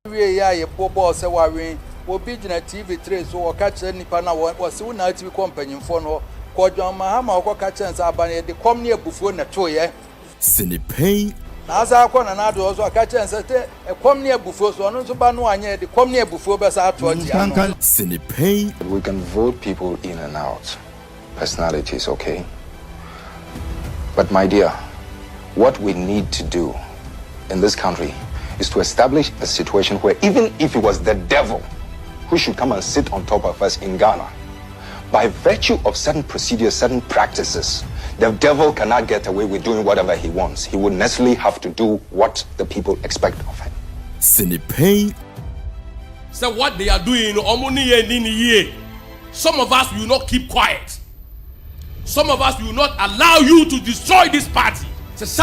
we ya ye bobo se wawen obi gina TV3 so o ka kire nipa na wo se wo na TV company mfo no ko John Mahama ko ka kire nsa aba ne de kom ne abufuo na to ye Kencity Pein na asa ko na do so ka kire nsa te kom ne abufuo so no so ba no anya de kom ne abufuo be sa to ti ano Kencity Pein. We can vote people in and out. Personalities, okay? But my dear, what we need to do in this country is to establish a situation where even if it was the devil who should come and sit on top of us in Ghana, by virtue of certain procedures, certain practices, the devil cannot get away with doing whatever he wants. He would necessarily have to do what the people expect of him. Kencity Pein. So what they are doing, some of us will not keep quiet. Some of us will not allow you to destroy this party. Kencity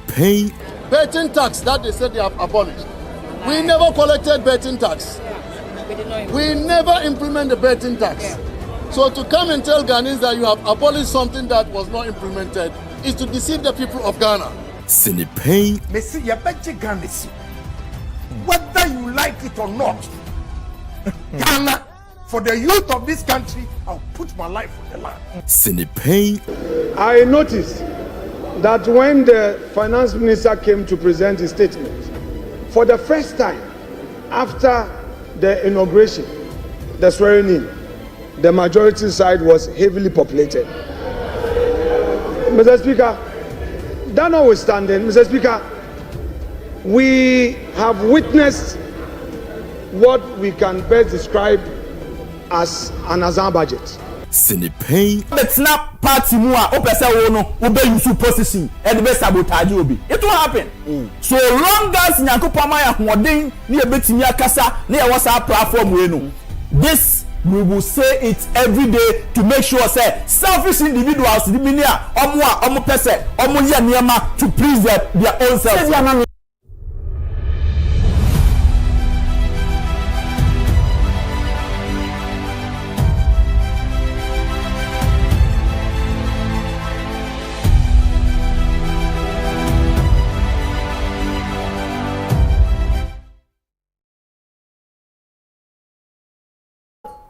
Pein. Betting tax that they said they have abolished. We never collected betting tax. We never implement the betting tax. So to come and tell Ghanaians that you have abolished something that was not implemented is to deceive the people of Ghana. Kencity Pein. Messi, you bet you Ghana. Whether you like it or not, Ghana, for the youth of this country, I'll put my life on the line. Kencity Pein. I noticed that when the finance minister came to present his statement, for the first time after the inauguration, the swearing in, the majority side was heavily populated. Mr. Speaker, that notwithstanding, Mr. Speaker, we have witnessed what we can best describe as an Azan budget. Kencity Pein. But snap party mua opesa wono ube yusu position and be sabotage obi. It will happen. So long as Nyankopama ya hoden ni ebetimi akasa na e wasa platform we no. This we will say it every day to make sure say selfish individuals the minia omo pese omo ye niema to please their own self.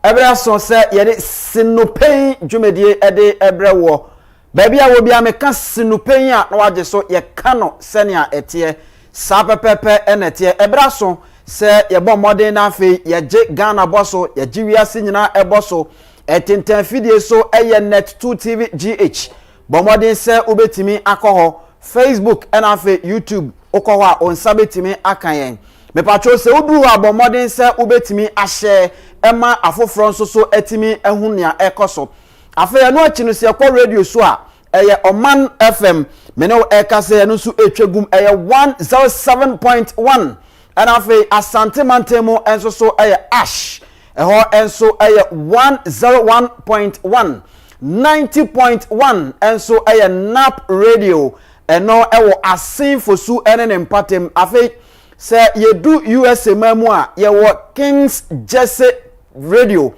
Ebra so se yede sinopɛn dwumedie ede ebra wo baabi a wo bia meka sinopɛn a na wage so ye ka no sɛnea ɛteɛ saa pɛpɛpɛ ɛnɛteɛ ebra so se ye bɔ modern na afei ye gye Ghana boso ye gye wiase nyina eboso ɛtenten fidie so ɛyɛ net 2 TV GH bɔ modern se ubetimi akɔhɔ Facebook ɛna afei YouTube okɔhɔ a onsa betimi akan me patro se uduru abɔ modern se ubetimi ahye Emma afoforo nso so etimi ehun nia ekoso afa no achi no se ekɔ radio so a eye Oman FM me no ekase no so etwegum eye 107.1 and afa Asante Mantemo enso so eye Ash eho enso eye 101.1 90.1 enso eye Nap radio eno ewo asin fosu ene ne mpatem afa se yedu USA mamu a ye wo Kings Jesse Radio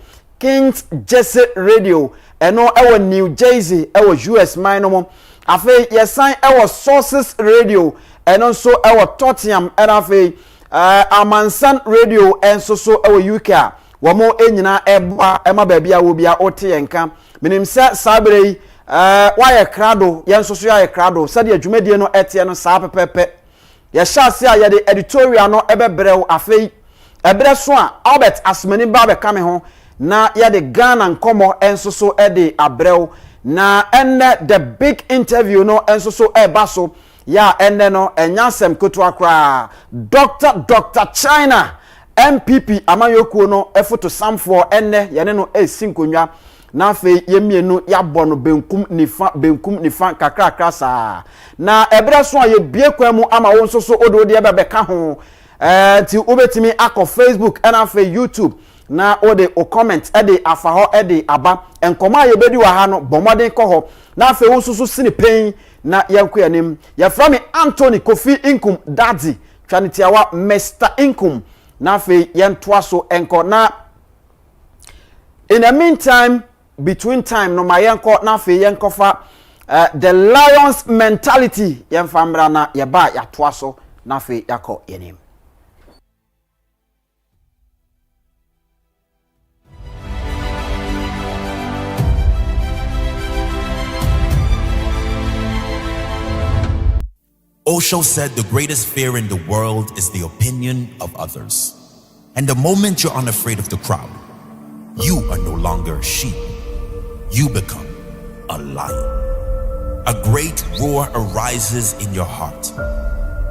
eno ewo New Jersey ewo US mine no afi yesan ewo Sources Radio eno so ewo Tottenham ena afi Amansan Radio enso so ewo UK wo mo enyina ema baabi a wo bia ote yenka minim se sabre wa ye krado yenso so ya ye krado sade adwumadie no etie no saa pepepe ye hyase a ye de editorial no ebebrew afi ebre so a Albert Asmani ba be kame ho na ya de Ghana nkomo enso so e de abrew na enne the big interview no enso so e ba so ya enne no enyasem koto akra Dr. China NPP amayokuo no efoto samfo enne yene no esinkonwa na fe yemienu ya bono benkum nifa kakra saa na ebre so a ye bie kwamu ama won so so odode e be ka ho ti ubetimi akọ Facebook and afa YouTube na ode o comment ede afa ho ede aba enkoma ye bedi wa ha no bomoden kọ ho na afa wosusu sini pen na yanko yanim ya from Anthony Kofi Inkum Daddy twanitiawa Mr Inkum na afa yentoa so enko na in the meantime between time no mayenko na afa yenkofa the lion's mentality yemfambra na yeba yatoa so na fe yakọ yenim. Osho said the greatest fear in the world is the opinion of others. And the moment you're unafraid of the crowd, you are no longer a sheep. You become a lion. A great roar arises in your heart,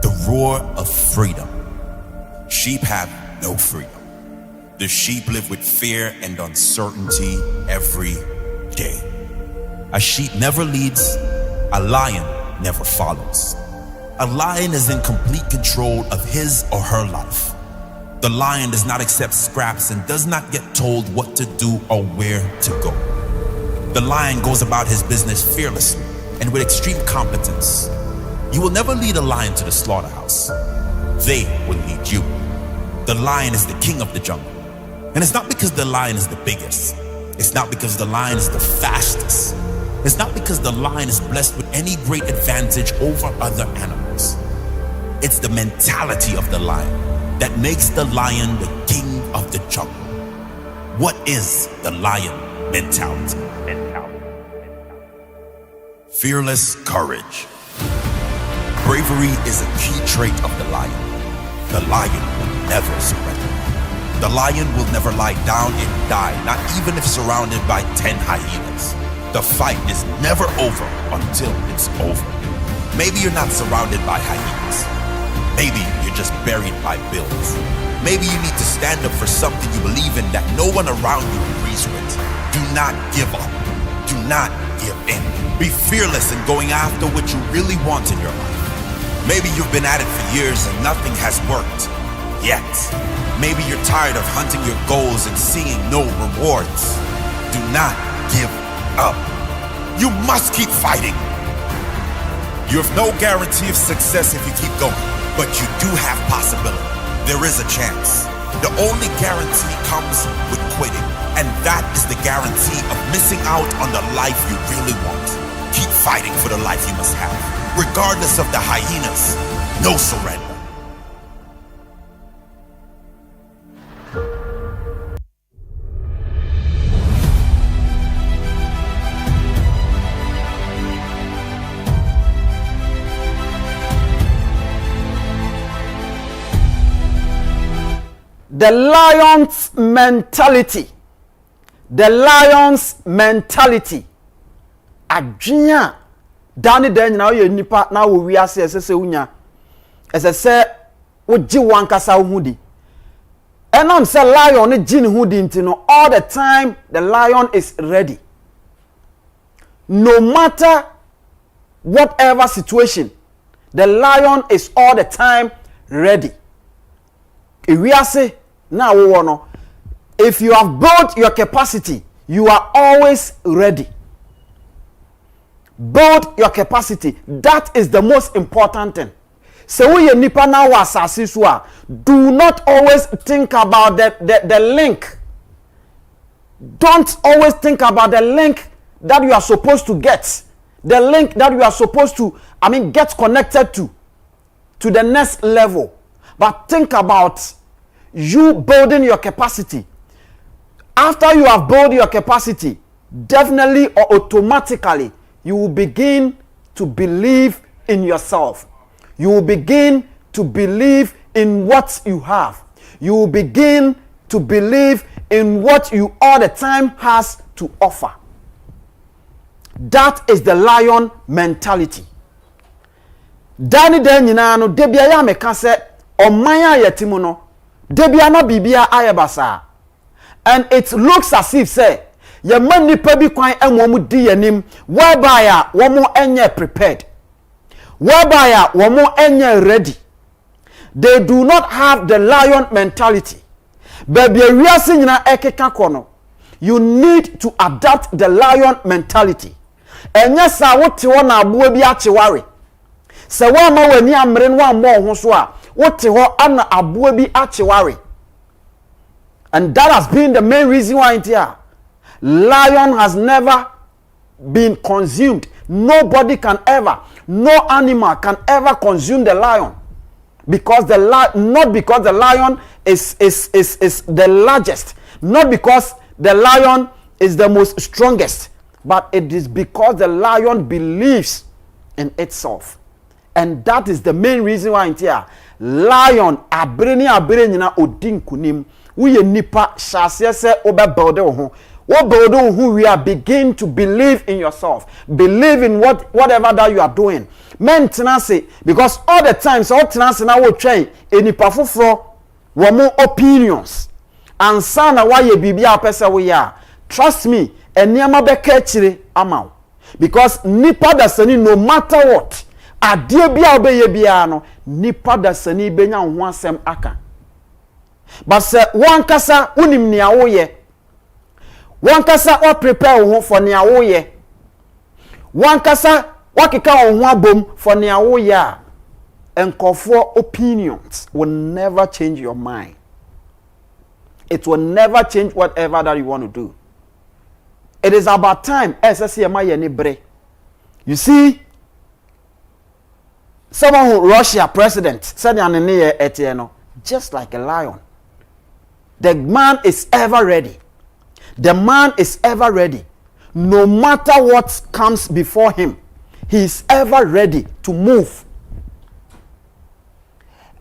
the roar of freedom. Sheep have no freedom. The sheep live with fear and uncertainty every day. A sheep never leads, a lion never follows. A lion is in complete control of his or her life. The lion does not accept scraps and does not get told what to do or where to go. The lion goes about his business fearlessly and with extreme competence. You will never lead a lion to the slaughterhouse. They will lead you. The lion is the king of the jungle. And it's not because the lion is the biggest. It's not because the lion is the fastest. It's not because the lion is blessed with any great advantage over other animals. It's the mentality of the lion that makes the lion the king of the jungle. What is the lion mentality? Fearless courage. Bravery is a key trait of the lion. The lion will never surrender. The lion will never lie down and die, not even if surrounded by 10 hyenas. The fight is never over until it's over. Maybe you're not surrounded by hyenas. Maybe you're just buried by bills. Maybe you need to stand up for something you believe in that no one around you agrees with. Do not give up. Do not give in. Be fearless in going after what you really want in your life. Maybe you've been at it for years and nothing has worked yet. Maybe you're tired of hunting your goals and seeing no rewards. Do not give up. You must keep fighting. You have no guarantee of success if you keep going, but you do have possibility. There is a chance. The only guarantee comes with quitting, and that is the guarantee of missing out on the life you really want. Keep fighting for the life you must have, regardless of the hyenas. No surrender. The lion's mentality. The lion's mentality. Adwenya dani den na ye nipa na wo wi ase esese unya. Esese wo gi wankasa hudi. Enam say lion ne gi ne hudi ntino all the time the lion is ready. No matter whatever situation, the lion is all the time ready. Iwiase na wo no, if you have built your capacity, you are always ready. Build your capacity. That is the most important thing. So we nipa na wa asase so a, do not always think about the link. Don't always think about the link that you are supposed to get. The link that you are supposed to, get connected to the next level. But think about you building your capacity. After you have built your capacity, definitely or automatically, you will begin to believe in yourself. You will begin to believe in what you have. You will begin to believe in what you all the time has to offer. That is the lion mentality. Dani nyina no debia ya meka se omanya yetimu no debia na bibia ayebasa. And it looks as if say ye man nipa bi kwan enwo di yanim whereby womo enye prepared, whereby womo enye ready. They do not have the lion mentality. Baby wiase nyina ekeka kono, you need to adapt the lion mentality. Enye sa wote wona abuo bi acheware. Se wa ma wani amre no ammo ho so a wote ho ana abuo bi acheware. And that has been the main reason why here lion has never been consumed Nobody can ever, no animal can ever consume the lion. Because not because the lion is the largest, not because the lion is the most strongest, but it is because the lion believes in itself. And that is the main reason why here lion abreni na odin kunim we nipa shase se obebuild ho who we are begin to believe in yourself, believe in whatever that you are doing. Men tenase because all the times all tenase na wo twen enipa foforo wo mo opinions and sana why ye bibia pese we ya. Trust me, eniama beka chire amaw because nipa da sani no matter what adie bia obeye bia no nipa da sani benya ho asem aka. But se one kasa unim nia wo ye, one kasa o prepare wo for nia wo ye, one kasa wakika wo ho abom for nia wo ye a enkofo opinions will never change your mind. It will never change whatever that you want to do. It is about time you see someone who Russia president said just like a lion. The man is ever ready. The man is ever ready. No matter what comes before him, he is ever ready to move.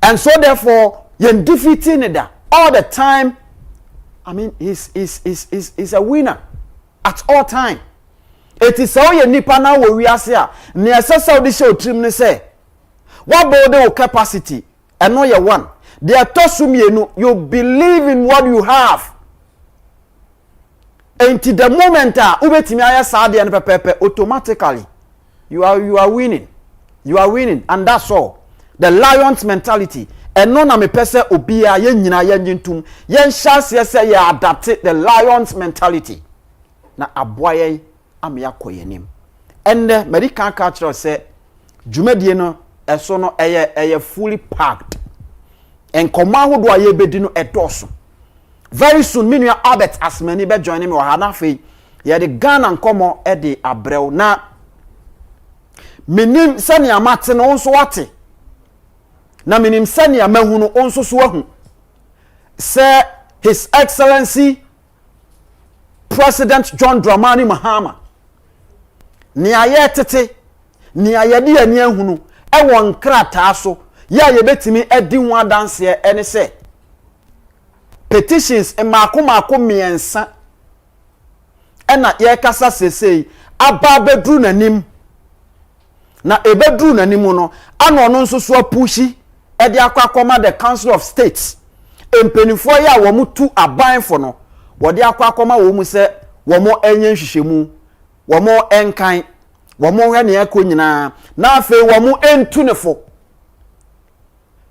And so therefore, you're defeating it all the time. I mean, he's a winner at all time. It is how you nipa na wo wiase a ne asesa odi show trim ne say what build your capacity and know your one. They are tosumienu, you believe in what you have. Until the moment ubetimi aya saade and pepepe automatically you are winning. You are winning, and that's all. The lion's mentality. And no na me pese obia yen nyina yen yintum yen chance say ya adapt the lion's mentality. Na aboye am yakoyenim. Ende medical culture say dwumadie no eso no eye fully packed. En koma hodo aye bedi no edoso. Very soon me nua Albert Asmani be join me wa na fe ye de Ghana nkomo e de abrew na menim sane amate no nso wate na menim sane amahunu onso so ahu say His Excellency President John Dramani Mahama ni ayetete ni ayede ani ahunu e won krata so ya ye betimi edi ho adanse ene se petitions mako miensa ena ye kasa sesei aba bedru nanim na ebedru nanim no ano no nso so pushi e de akwa the Council of States empenifo ya wo mutu aban fo no wo de akwa wo mu se wo mo enye hwehwemu wo mo enkan wo mo hwe ne akonyina na afi wo mo entu ne fo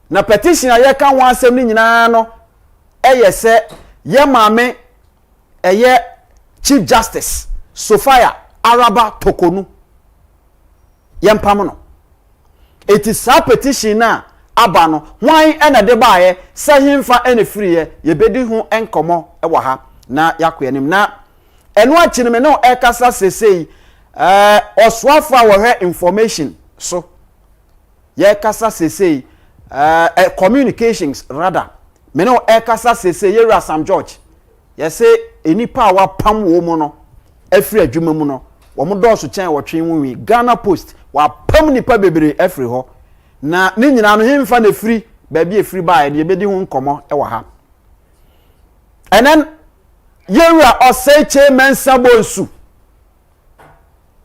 na petition aye kan wa asem ni nyina no eye se ye maame eye Chief Justice Sophia Araba Tokonu yempam no. It is a petition na aba no hwan ena de baaye se himfa ene free ye bedi ho enkomo e wa ha na yakoyanim na eno akini me no ekasa sesei oswafa wo he information so ye kasa sesei communications rather me no ekasa sesei ye Sam George ye say enipa wa pam wo mu no afri adwuma mu no wo mo dɔɔso kyɛn wɔ twen mu wi Ghana Post wa pam nipa bebre afri hɔ na ne nyina no hemfa na free baabi afri baa de bedi ho nkomo e wa ha enen yewura oseiche mensa bonsu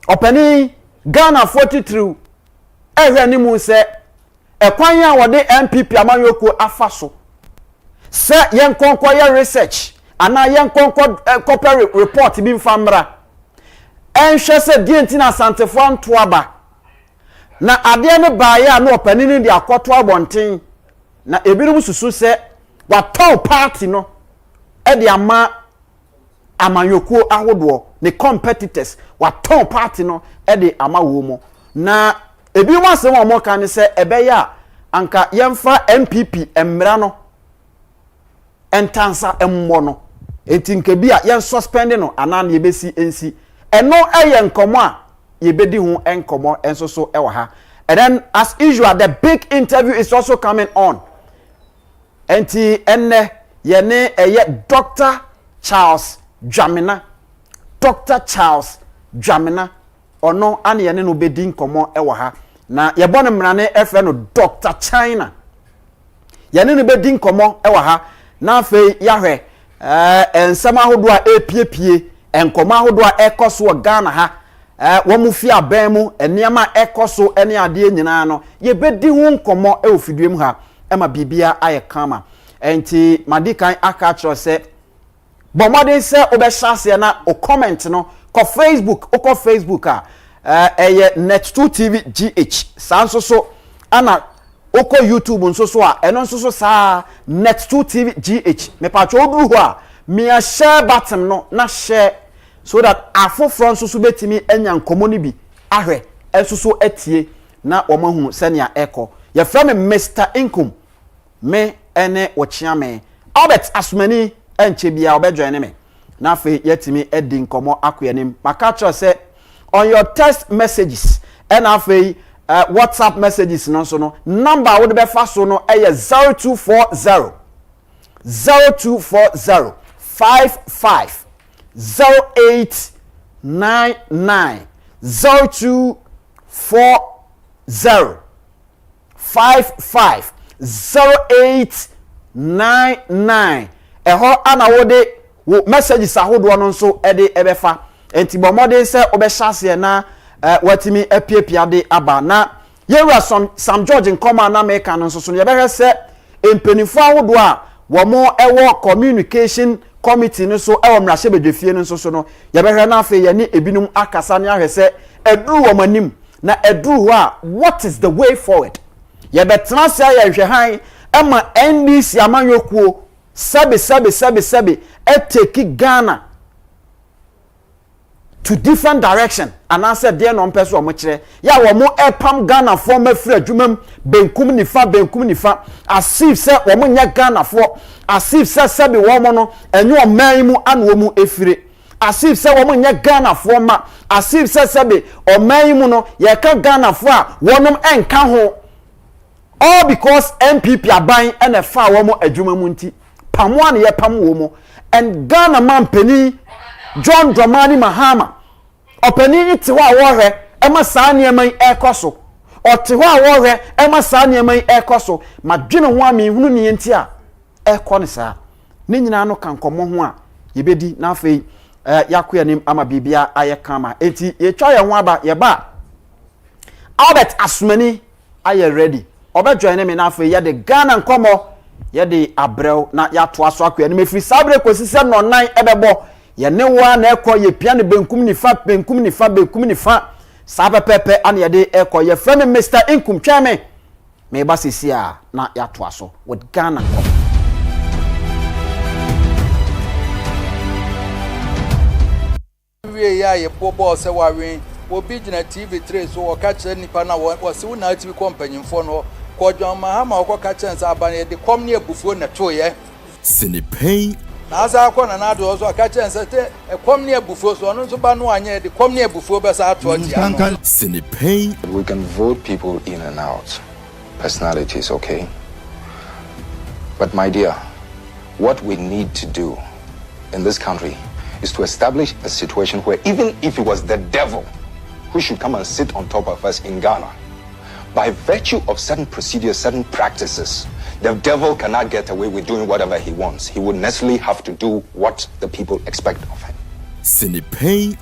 opani Ghana 43 ehwe ni mu se ekwan a wode NPP amanyoko afa so se yenkonkɔ ye research ana yenkonkɔ corporate report bi mfamra enhwe se dienti na santefo anto aba na ade ne baaye a no opani ni de akoto abonten na ebirum susu se watɔn party no e de ama amanyoko ahodo ne competitors watɔn party no e de ama wo mo na ebirum asem o mo kan se ebeya anka yemfa NPP emra no entansa emmo no enti nke bia yen suspend no ana na yebesi ensi eno eye nkomo a yebedi hu enkomo enso so ewa ha. And then as usual the big interview is also coming on. Enti enne yene Dr. Charles Dwamena. Dr. Charles Dwamena ono ane yene no bedi nkomo ewa ha. Na yebone mrane efe no Dr. China. Yene no bedi nkomo ewa ha. Na afei yahwe ensema hodo a epiepie enkomo hodo a ekoso Ghana ha. Wamu fi aban mu eniama ekoso ene ade nyina no ye bedi hu nkomo e ofiduem ha ema bibia aye kama enti madikan aka tro se bomode se obehase na o comment no ko Facebook a eye Net2 TV GH sanso so ana oko YouTube nso so a eno nso so sa Net2 TV GH me pa cho oduru ho a me share button no na share so that afofro nso so betimi enya nkomo ni bi ahwe enso so atie na omahu senia eko ye fra me Mr Income me ene wochia me Albert Asmani enche bia obejoin me na afi yetimi edi nkomo akoyanim maka cho se on your text messages and afi WhatsApp messages no so no number wo de be fa so no eye 0240 55 0899 0240 55 0899 eho ana wode wo messages ahodo no nso ede ebefa enti bomode se obehase na watimi apiepia de aba na yewura Sam George nkoma na America no nso so ye behwe se empenifo ahodo a wo mo ewo communication committee no so ewo mrahye bedwefie no so no ye behwe na afi ye ni ebinum akasa ne ahwese eduru wo manim na eduru ho a what is the way forward ye betena sia ye hwe han ema NDC amanyokuo sabe eteki Ghana to different direction and answer there no person o mo kire ya wo mo epam Ghana for mafra adwumam benkum nifa asif se wo mo nya Ghana for asif se sabe wo mo no enyo oman mu an wo mu efire asif se wo mo nya Ghana for ma asif se sabe oman mu no ye ka Ghana for a wonom enka ho all because NPP aban ene fa wo mo adwuma mu nti pamo an ye pam wo mo and Ghana man pani John Dramani Mahama opani ti wa wohwe ema saa neman ekoso ote ho a wohwe ema saa neman ekoso madwene ho a me hunu ne nti a eko ne saa ne nyina no kan komo ho a yebedi na afei yakoya nim ama bibia aye kama enti ye twa ye ho aba ye ba Albert Asmani aye ready obejoin me na afei ye de Ghana nkomo ye de abrel na ya to aso akoya nim efiri sabre kosise no nan ebebo ye ne wa na ekọ ye pia ne benkum ni fa sa pepe an ye de ekọ ye frame Mr Income twame me ba sisi a na ya to aso with Ghana we ya ye bobo se wawen obi gina TV3 so o ka kire nipa na wo se una TV companyimfo no ko John Mahama o ko ka kire nsa aban ye de kom ne abufuo na to ye Pein Asa akona na ado so aka chense te ekom ne abufuo so no so ba no anye de kom ne abufuo be sa ato ati ano Pein We can vote people in and out. Personalities, okay? But my dear, what we need to do in this country is to establish a situation where even if it was the devil who should come and sit on top of us in Ghana, by virtue of certain procedures, certain practices, the devil cannot get away with doing whatever he wants. He would necessarily have to do what the people expect of him. Pein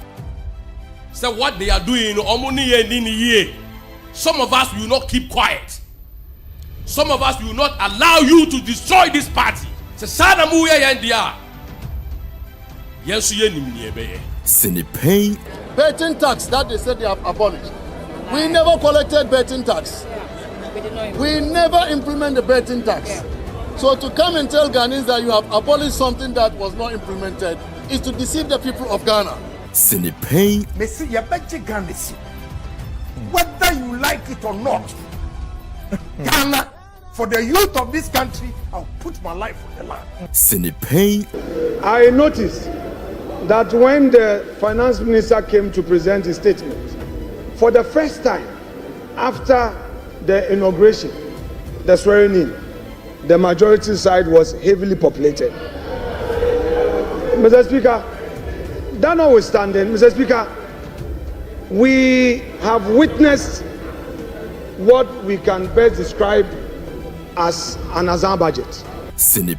So what they are doing, some of us will not keep quiet. Some of us will not allow you to destroy this party. Pein Betting tax that they said they have abolished. We never collected betting tax. We never implement the betting tax. So to come and tell Ghanaians that you have abolished something that was not implemented is to deceive the people of Ghana. Pein Messi, you bet you Ghana. Whether you like it or not, Ghana, for the youth of this country, I'll put my life on the line. Pein I noticed that when the finance minister came to present his statement, For the first time after the inauguration, the swearing in, the majority side was heavily populated. Mr. Speaker, that notwithstanding, Mr. Speaker, we have witnessed what we can best describe as an Azan budget.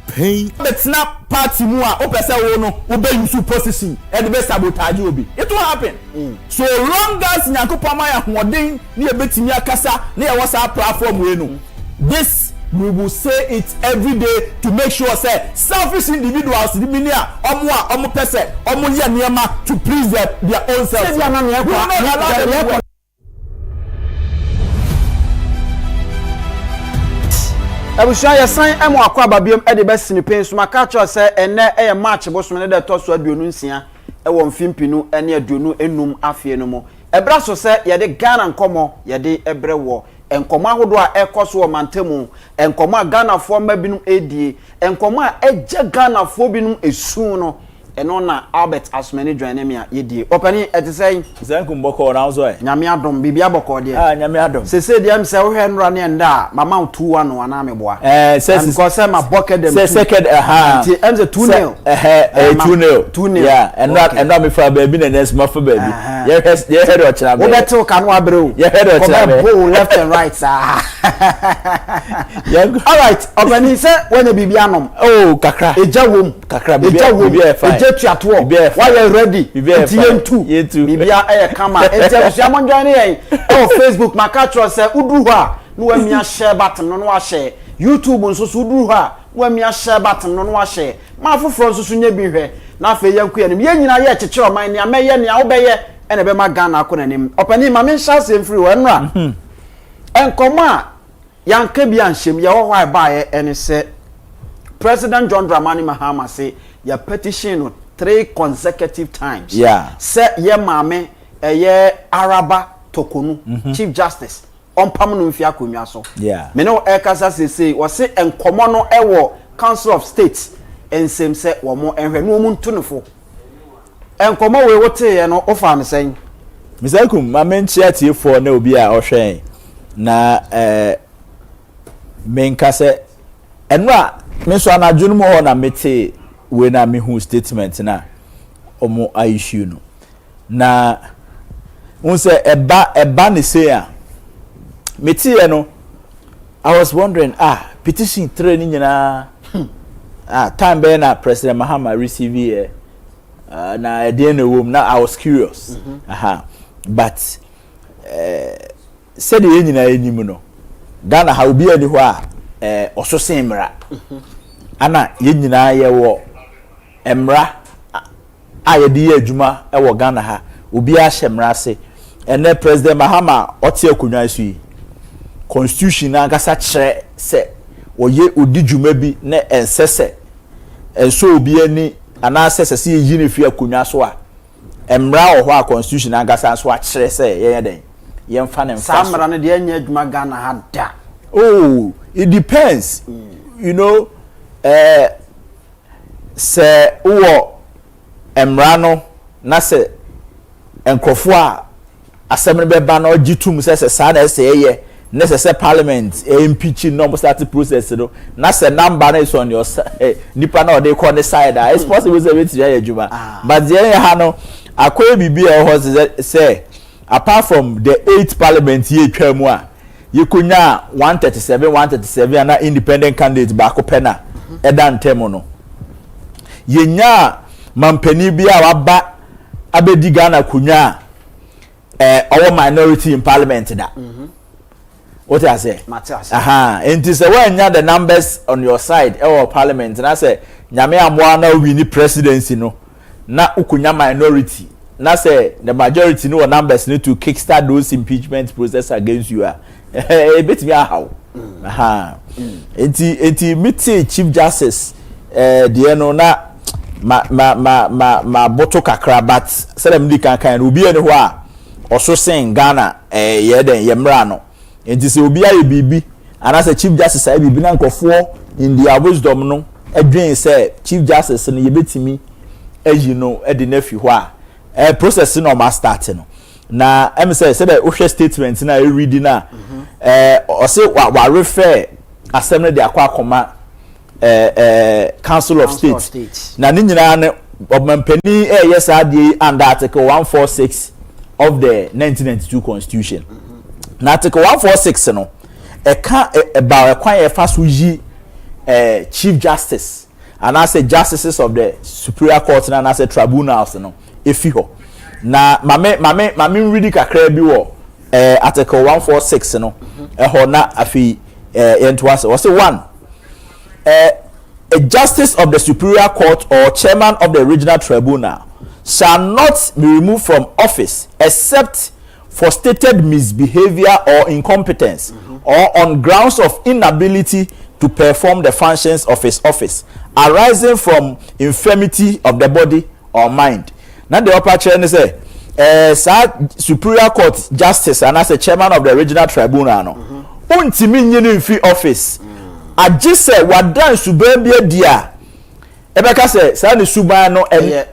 Pein. It's not party mua opesa wono ube use position and be sabotage obi. It will happen. So long as Nyankopama ya hoden na e betimi akasa na e wasa platform we no. This we will say it every day to make sure say selfish individuals the minia omo pese omo ye niema to please their own selves. Abusha ya sign emo akwa babiom e de besini Pein so maka cho se ene e match boso ne de to so aduonu nsia e wo mfimpinu ene aduonu enum afie no mo ebra so se ye de Ghana nkomo ye de ebre wo enkomo ahodo a ekoso wo mantemu enkomo a Ghana fo mabinum edie enkomo a eje Ghana fo binum esu no eno na Albert Asmani Dwanemia yedie opani etesai Zankum boko na so e nyame adom bibia boko de nyame adom sese dem se wo hwe nra ne nda mama 2-1 no ana meboa says ko se ma boke dem second ti emze 2-0 2-0 yeah and me for baby na next month baby ye head o chira wo beto ka no abre o ye head o chira go left and right sir all right opani se when bibia nom oh kakra ejawom kakra bibia Jetuato why you ready yentu bibia kama etia mo join yen Facebook makatro say udu ha no amia share button no wa share YouTube nso so udu ha no amia share button no wa share ma foforo nso so nya bi hwe na afa yanku ya ne nyina ye kekere oman ne ameye ne awobeye ene be ma Ghana akonanim opani ma men sha sem free we nra enkomo a yanka bi anhyem ye wo hwa ba ye ene se President John Dramani Mahama say your petition 3 consecutive times. Yeah. Say ye mame ye Araba Tokonu Chief Justice on pamunu mfia konwa so. Yeah. Me no ekasa say wo say enkomo no ewo Council of State ensem say wo mo enhwe no mu ntunufo. Enkomo we wote ye no ofa ne sen. Misakum mame nchia tie for na obi a ohwen na menka se enwa me so anadwunu mo ho na mete we na me who statement na omo issue no na unse eba ne say a mete no I was wondering petition 3 ni nyina time be na President Mahama receive here na e dey na wom na I was curious but said the nyina enim no Ghana ha obi ani ho a oso semra ana ye nyina ye wo emra aye di adwuma e wo Ghana ha obi a hyemra se ene President Mahama ote akonwa su yi constitution na gasa kire se oye odi dwuma bi na ensese enso obi ani ana sese se yi ne fi akonwa so a emra wo ho a constitution na gasa so a kire se ye den ye mfa ne mfa samra ne de anya adwuma Ghana ha da oh it depends you know se wo emra na se enkrofo a asem be ba na ogitum se sa na se ye na se parliament impeach no start process no na se number is on your nipa na they call the side it's possible say we try adwuma but there ha no akoye bibia ho say apart from the 8th parliament ye twamu a ye kunya 137 na independent candidate ba ko pena edan temo no yenya mampani bia waba abedi Ghana kunya our minority in parliament da what I say and say when you the numbers on your side our parliament and I say nyame amoa na win presidency no na ukunya minority na say the majority no numbers need to kickstart those impeachment process against you a bit me how enti meeting Chief Justice the no na ma boto kakra but selem di kan obi ene ho a oso sen Ghana ye den ye mra no enti se obi aye bibi ana se Chief Justice aye bibi na nkofo in their wisdom no adwen se Chief Justice no ye betimi ayi no e de na fi ho a process no ma start no na em say the ohwe statement na e read na o say wa refer assembly de akwa council of state na ni nyina ne obampani yes ade under article 146 of the 1992 constitution na article 146 no e ka about kwan e fa so yi chief justice and I say justices of the superior court and I say tribunals no efi ho na mame read kakra bi wo article 146 no ho na afi entwas was one a justice of the superior court or chairman of the regional tribunal shall not be removed from office except for stated misbehavior or incompetence or on grounds of inability to perform the functions of his office arising from infirmity of the body or mind. Now the upper chair say superior court justice and as a chairman of the regional tribunal no untimi nyini fi office agise wadan suban bia dia ebeka say sa ne suban no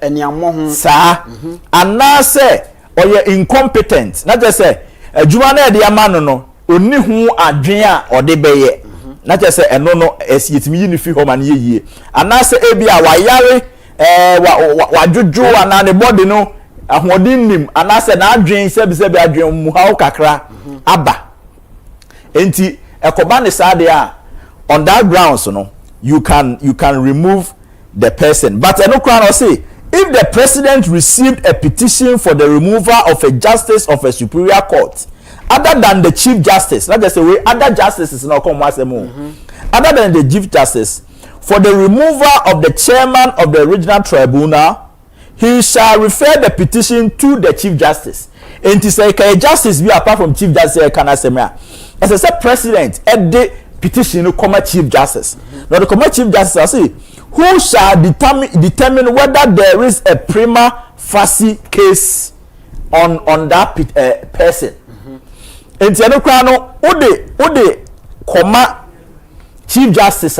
eniamo ho sa anase oye incompetent na just say adwuma na de amano no oni hu adwen a ode beye na just say eno no esiyetimi yini fi ho man yeye anase ebia wayare wadwojo ana ne body no ahodin nim anase na adwen sebi adwen mu ha kakra aba enti ekoba ne sa de a on that grounds no you can remove the person but eno kran o say if the president received a petition for the removal of a justice of a superior court other than the chief justice not just say we other justices no come once more other than the chief justice for the removal of the chairman of the regional tribunal he shall refer the petition to the chief justice and to say can justice be apart from chief justice can as a president at the petition no come chief justice now the come chief justice I say who shall determine whether there is a prima facie case on that person enti eno kwa no ode koma chief justice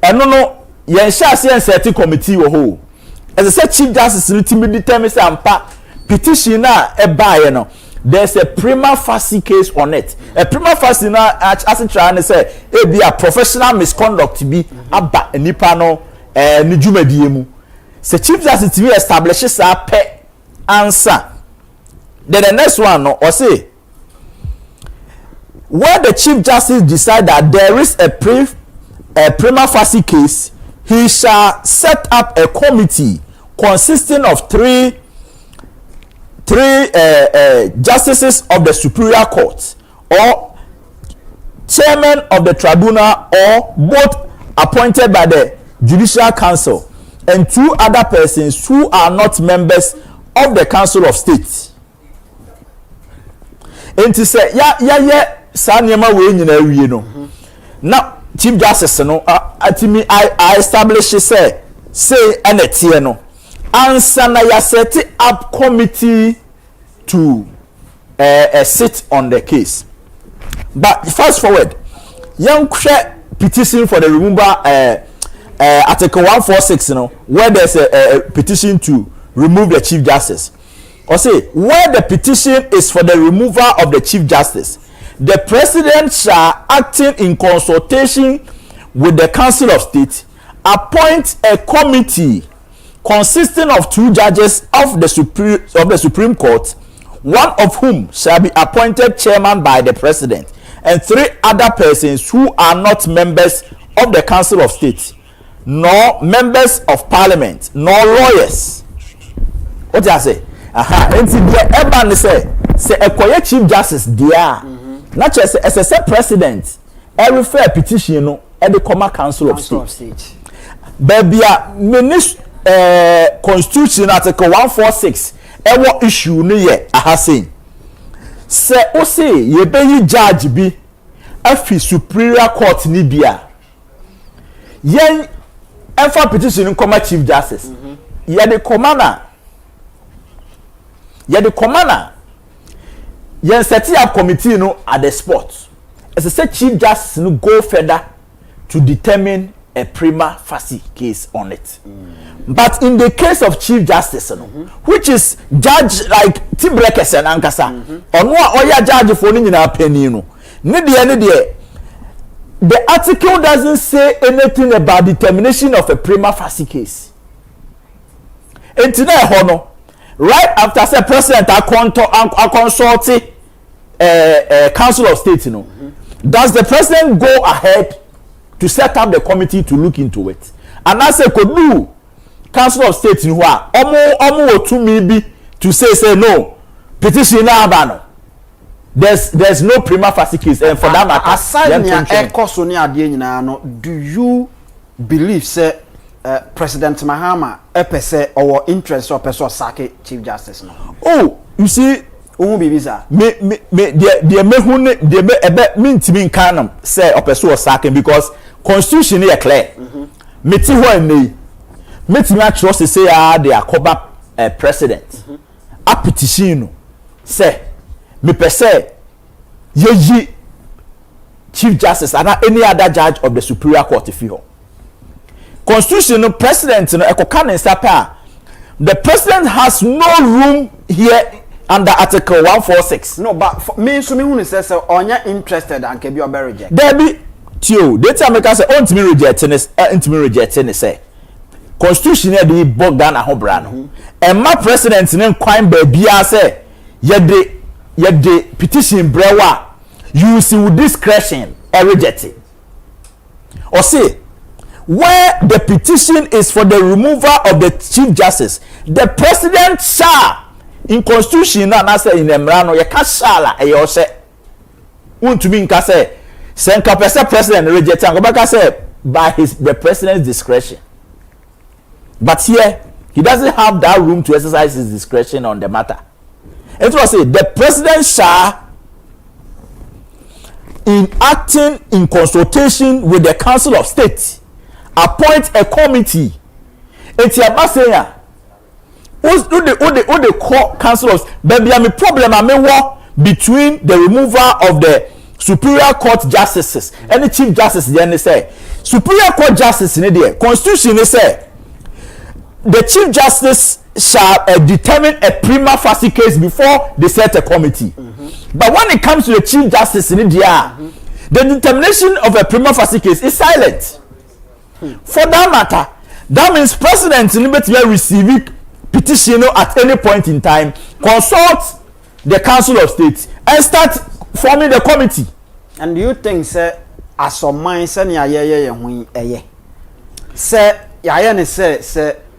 eno no yen sha se set committee wo ho as I chief justice no timi determine say ampa petition na e baaye no there's a prima facie case on it a prima facie na as try and say e be a professional misconduct bi aba nipa no ni dwumadie mu se chief justice timi establish sa pe answer then the next one no or say where the chief justice decide that there is a prima facie case he shall set up a committee consisting of three justices of the superior court or chairman of the tribunal or both appointed by the judicial council and two other persons who are not members of the council of state. And to say yeah sanyema we nyina wie no na chief justice no atimi I establish say enetie no answer na ya set up committee to sit on the case but fast forward young petition for the removal article 146 no where there's a petition to remove the chief justice or say where the petition is for the removal of the chief justice the president shall acting in consultation with the council of state appoint a committee consisting of two judges of the Supreme Court, one of whom shall be appointed chairman by the president, and three other persons who are not members of the Council of State, nor members of Parliament, nor lawyers. What do I say? And the Eban say a chief justice there, not just as a president, every fair petition no at the Common Council of State. Baby, minister. Constitution article 146 ewo issue no ye ahasen se o say ye be yi judge bi afi superior court ni bia yen enfa petition nkoma chief justice ye the commander yen set up committee no at the spot as I say chief justice no go further to determine a prima facie case on it. But in the case of Chief Justice, which is judge like Tibrekes and Ankasa, on what oya judge for in our penny, the article doesn't say anything about determination of a prima facie case. And today, right after the president consulted Council of State, does the president go ahead to set up the committee to look into it? And I say could do Council of State in what almost to me to say no petition now. There's no prima facie case, and for that matter, aside do you believe say President Mahama epese or interest or person sake Chief Justice no? Oh, you see, me canum say or person sake because constitution is clear. Me ti ho ni me ti trust say they are cover president. A petition say me per se ye Chief Justice and any other judge of the Superior Court if you constitutional president the president has no room here under Article 146. No, but for me so me who say onya interested and can be reject. There be tio data make say on to me reject say constitution dey bog down a hobra no and my president ne kwan ba bia say ye de petition brewa you see with discretion reject it. Or say where the petition is for the removal of the Chief Justice, the president shall in constitution and I say in Emrano you can shall you say want to mean ka say senka president reject and go back say by the president's discretion. But here he doesn't have that room to exercise his discretion on the matter. It was say the president shall, in acting in consultation with the Council of State, appoint a committee. It's about saying, who the Council of baby, I'm a problem. I'm a war between the removal of the Superior Court justices and the Chief Justice. Then they say Superior Court justice in the Constitution. They say the Chief Justice shall determine a prima facie case before they set a committee. But when it comes to the Chief Justice in India, the determination of a prima facie case is silent. For that matter, that means President will receive petition at any point in time, consult the Council of State, and start forming the committee. And do you think, sir, as some mind, say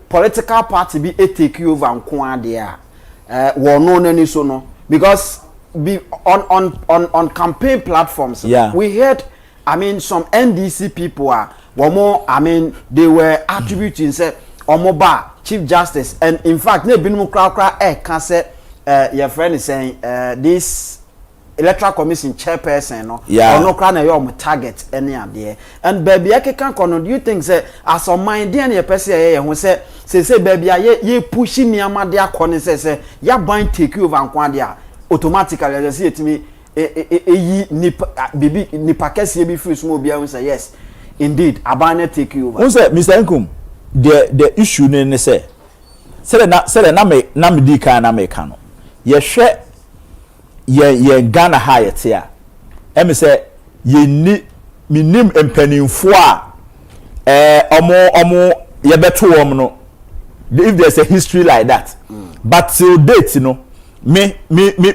political party be take you over and there no so no because be on campaign platforms we heard some NDC people are more they were attributing say Omoba Chief Justice and in fact ne binum kra can say your friend is saying this Electoral Commission chairperson no or no kra na your target any there and baby I can do you think say as on mind there na person who say baby ye pushing niama there kon say ya ban take you over and there automatically just see it me baby nipa kese be free small bia say yes indeed abane take you over. Say Mr. Nkum the issue ne say na me di kan na me kan no ye hwe ye Ghana Hayat here. Emi say ye ni minim empanimfo a omo ye beto wom no if there's a history like that. But till date me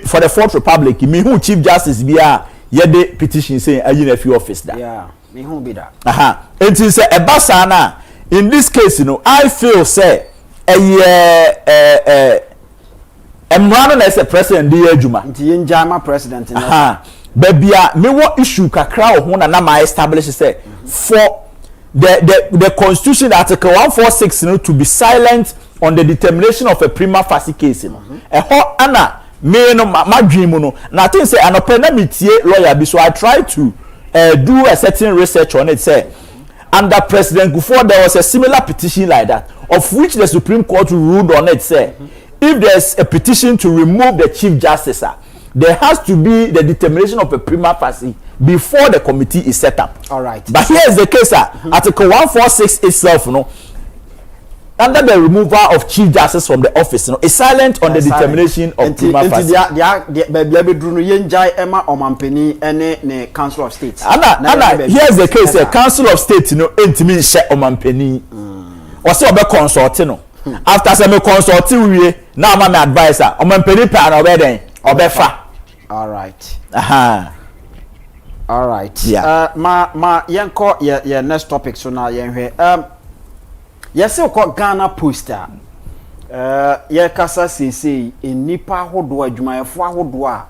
for the Fourth Republic me who Chief Justice bia ye de petition saying ayi na fi office da. Yeah, me who be that. It is a basa na in this case I feel say Emrano na the president dey adwuma nti ye njama president baby me what issue kakra ho na ma establish say for the constitution article 146 to be silent on the determination of a prima facie case ho ana me no ma dream no na think say anopena metie lawyer bi so I try to do a certain research on it say under President Gufo there was a similar petition like that of which the Supreme Court ruled on it say if there's a petition to remove the Chief Justice, there has to be the determination of a prima facie before the committee is set up. All right. But here is the case, Article 146 itself, under the removal of chief justice from the office, is silent on the determination of prima facie. Council of State. Anna, here's the case, Council of State, intimate share Omampeni. Or so be consulting. After some consulting, we now my advisor, Omampeni plan already, or befa. All right. All right. Yeah. Ma yanko ye next topic so now yen yes ko Ghana poster ye kasa sisi enipa hodo adwumayefo ahodo a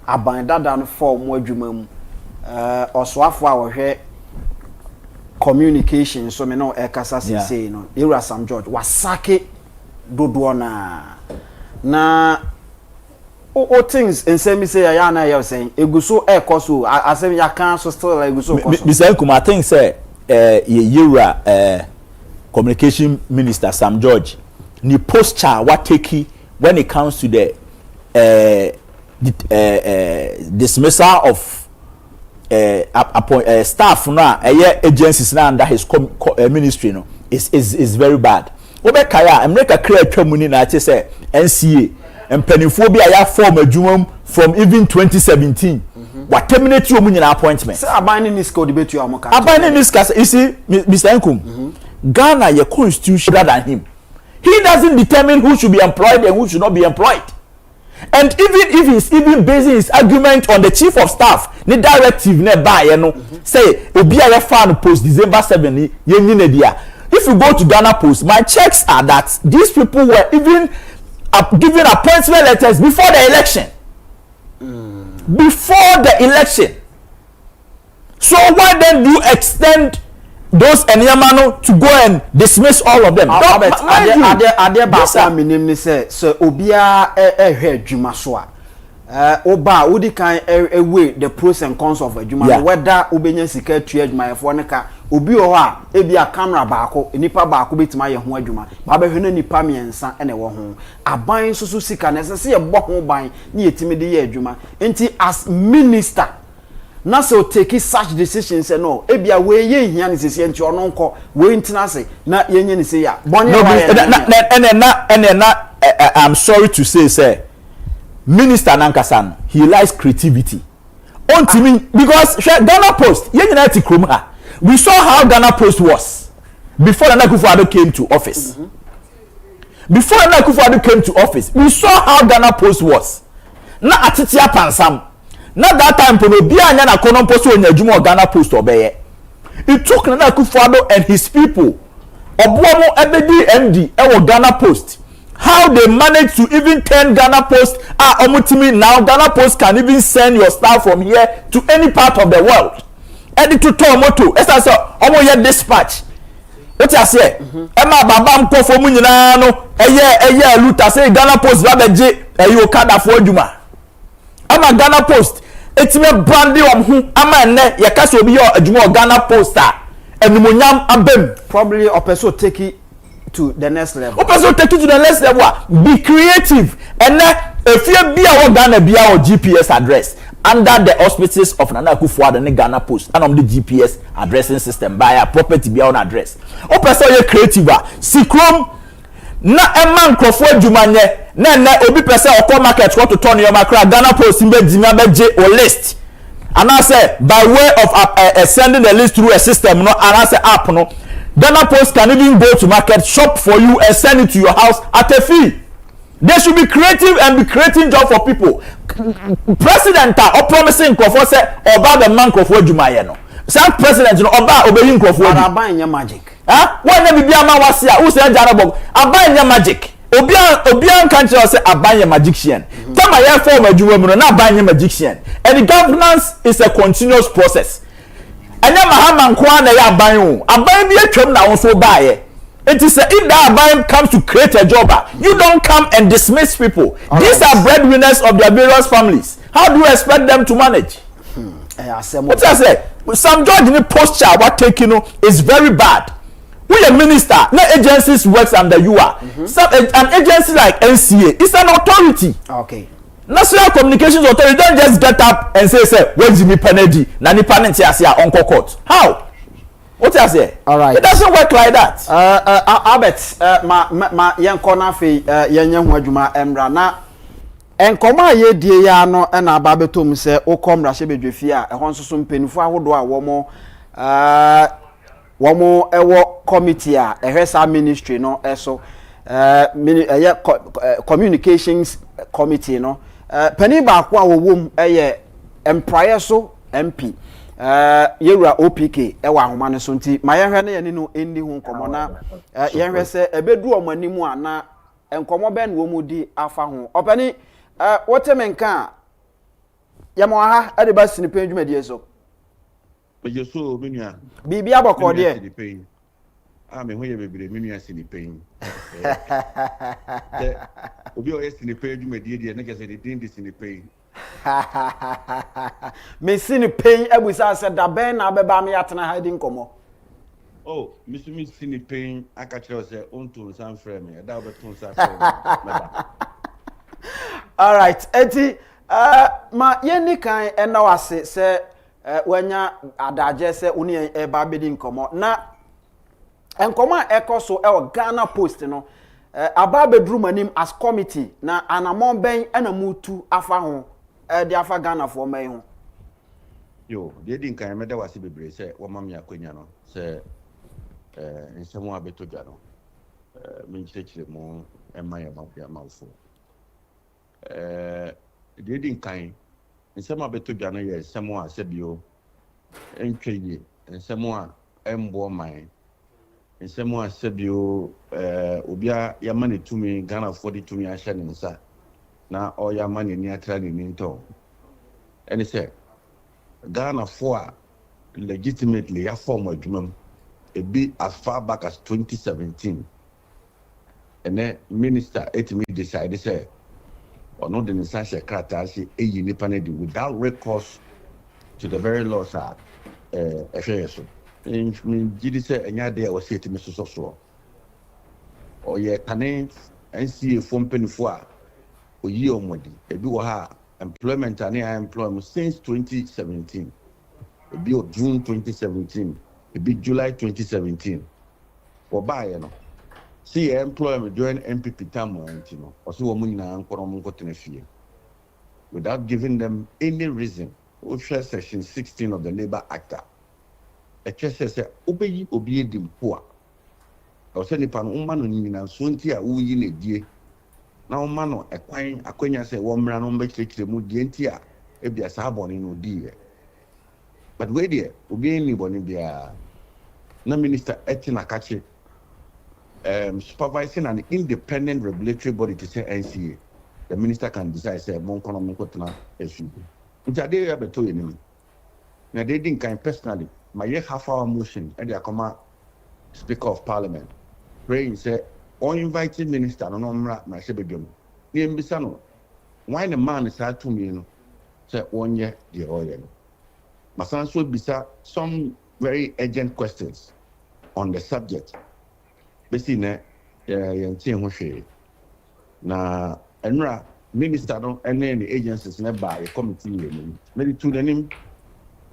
aban dada no form adwuma mu osoafo a wo hwe communication so me no e kasa sisi no Era Sam George wasake dodo na o things nsem say ya na you saying eguso e koso asem ya kan so still eguso koso Mr. Kuma I think say Era Communication Minister Sam George ni posture what take when it comes to the dismissal of staff now agencies now under his ministry is very bad. Obekaya America create community na say NCA and penifobia ya form adwuma from even 2017 what terminate you munyina appointment. Say abaning this code debate you amoka. Abaning this case you see Mr. Nkum Ghana your constitution rather than him. He doesn't determine who should be employed and who should not be employed. And even if he's even basing his argument on the chief of staff, the directive nearby, say obi a fan post December 7 if you go to Ghana Post, my checks are that these people were even given appointment letters before the election. Before the election. So why then do you extend those Enyamano to go and dismiss all of them? Are there basa minim ni say so obia hwe adwuma so a oba odi kan away the pros and cons of adwuma whether obenya sika tu adwuma efo ne ka obi o ha e bia camera baako nipa baako betima ye ho adwuma ba be hwe na nipa miensa ene wo ho aban susu sika na se ye bo ho ban ni yetimi de ye adwuma enti as minister na so take such decisions no ebia we ye hia ne sese enti ono nko we ntina se na yenye ne se ya bonye I'm sorry to say Minister Nankasan he likes creativity because Ghana Post yenye krom ha we saw how Ghana Post was before Nana Akufo-Addo came to office. Before Nana Akufo-Addo came to office we saw how Ghana Post was na atitia pansam. Not that time for no be anya na kono post on adwuma Ghana Post obeye. It took Nana Akufo-Addo and his people obomo ebedi MD e Ghana Post. How they managed to even turn Ghana Post omutimi now Ghana Post can even send your staff from here to any part of the world. Edi to moto esa so omo ye dispatch. What I say? Emma baba mko fo mu nyina no eye luta say Ghana Post ba beje eyo kada fo adwuma. Ama Ghana Post etime brandi hu ama ne ye ka so obi yo adwuma Ghana Post enumonyam abem probably opeso take it to the next level. Opeso take it to the next level. Be creative and if you be our Ghana be our GPS address under the auspices of Nana Akufo-Addo and Ghana Post and on the GPS addressing system by a property be on address. Opeso you creative sikrom na emma nkrofo adwumanye na obi pese okọ market what to turn your macra Ghana Post be dima beje o list and I say by way of sending the list through a system no and I say app no Ghana Post can even go to market shop for you and send it to your house at a fee. They should be creative and be creating job for people. President or promising nkrofo say oba the man nkrofo adwumaye no some president no oba obeyi nkrofo aban nya magic. When they be a man was here, who said Jarabog, Abanya magic. Obian country say Abanya magician. Tell my year form a Jumano, not Abanya magician. And the governance is a continuous process. And then Mahaman Kwana Yabayu, Abaya be a term now also buy. It is if that Abaya comes to create a job, you don't come and dismiss people. These are breadwinners of their various families. How do you expect them to manage? What I say? Some judge in the posture what taking is very bad. We a minister, no agencies works under you are. An agency like NCA is an authority. Okay. National Communications Authority don't just get up and say where's the penalty na nipa nti ase a on court. How? What you say? All right. It doesn't work like that. Albert, ma yenko na fe yenye ho adwuma emra na enkoma ye die ya no na aba betom se okom ra hye a ehon soso mpenifo ahodo a womo ewo committee a ehwesa ministry no eso communications committee no pani ba kwa wowom empraye so MP yewura OPK ewa ahoma ne so nti ma yehwe ne ye no endi hu nkomo na yehwe se ebedu omanimu a na enkomo ben wo mu di afa ho opani wotemenka yamo ha ade ba sinipe adwumadi so Yeso menua bibi aboko de me ho ye bebre menua sinipen obi o ye sinipen adwumadi de na kese de din de sinipen me sinipen abusa se da ben na beba me yatena ha di nkomo oh mi sinipen aka kire se onto san frame me da obeton san frame all right eti ma yeni kan ena wase se wanya adaje se uni eba bedi nkomo na enkomo ekoso e Ghana Post no aba bedroom anim as committee na anamon ben ena mutu afa ho di afa Ghana for man ho yo de din kan me da wase bebre se wo mam ya kwanya no se nsemu abeto dwa no me nchekire mo ema ya mafo de din kan nsemu abeto dwa no ye nsemu a sebio entweye nsemu a embo man nsemu a sebio obia ya mane tumi Ghana for the tumi ahye ne nsa na o ya mane ni atra ni nto ene se Ghana for legitimately ya form adwumam ebi as far back as 2017 ene minister etimi decide say or not the necessary character say eyi nipa na di without recourse to the very laws are so in gidi say enya de o say etimi so o ye kane NCA form penifo a oyi omodi ebi wo ha employment and employment since 2017 ebi o June 2017 ebi July 2017 for buy no see employment during NPP time no also wo nyina nkoro mo nkotena fie without giving them any reason. Official section 16 of the Labor Act a chese say obeyi obi edim po a o se nipa no umma no nyina so nti a wo yi na die na umma no ekwan akwanya say wo mra no mbekire mu die nti a ebia sa abone no die but we there obi ni bone bia na minister etina kache supervising an independent regulatory body to say NCA the minister can decide say mon kono mon kotena esu nti ade ya beto yenim na they didn't kind personally my ye half hour motion and they come speaker of parliament praying say on invited minister no mra na shebedwom ni mbisa no why the man is to me no say one year the oil masan so bisa some very urgent questions on the subject besi na yentie ho hwe na enra minister no and the agencies na by a committee ni maybe to the name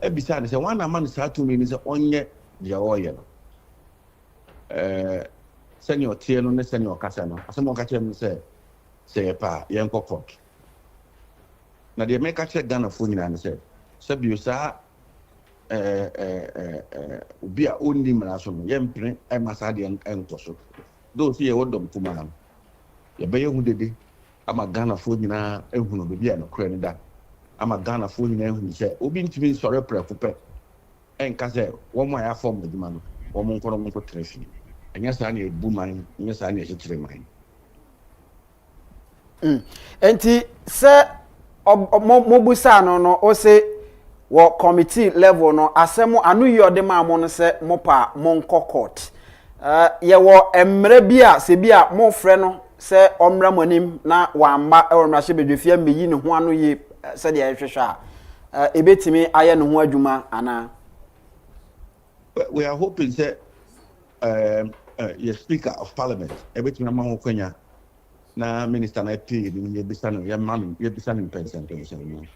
ebisa na say one man is to me ni say onye the oil senior tie no ne senior kasa no asemo ka chem say pa yen court na de make check Ghana for nyina ne say sabi sa obi a onni mra so no yempre e masade ento so do see e wodom kuma ye be yehu dede ama Ghana for nyina ehunu be bia no kra ne da ama Ghana for nyina ehunu say obi ntimi sore prefupɛ enka say wo mo ya form aduma no wo mo nkoro mo trefi enya sa na ebu man enya sa na ehekire man enti se mo busa no o se wo committee level no asemo anu yode ma mo no se mo pa mo nko court ye wo emre bia se bia mo frɛ no se omra monim na wamba e omra hye bedwefia meyi ne ho anu ye se de ehwehwa ebetimi aye ne ho adwuma ana we are hoping that your speaker of parliament ebetimi ma ho kwanya na minister na pay ni yebisa no ye mam yebisa no pension no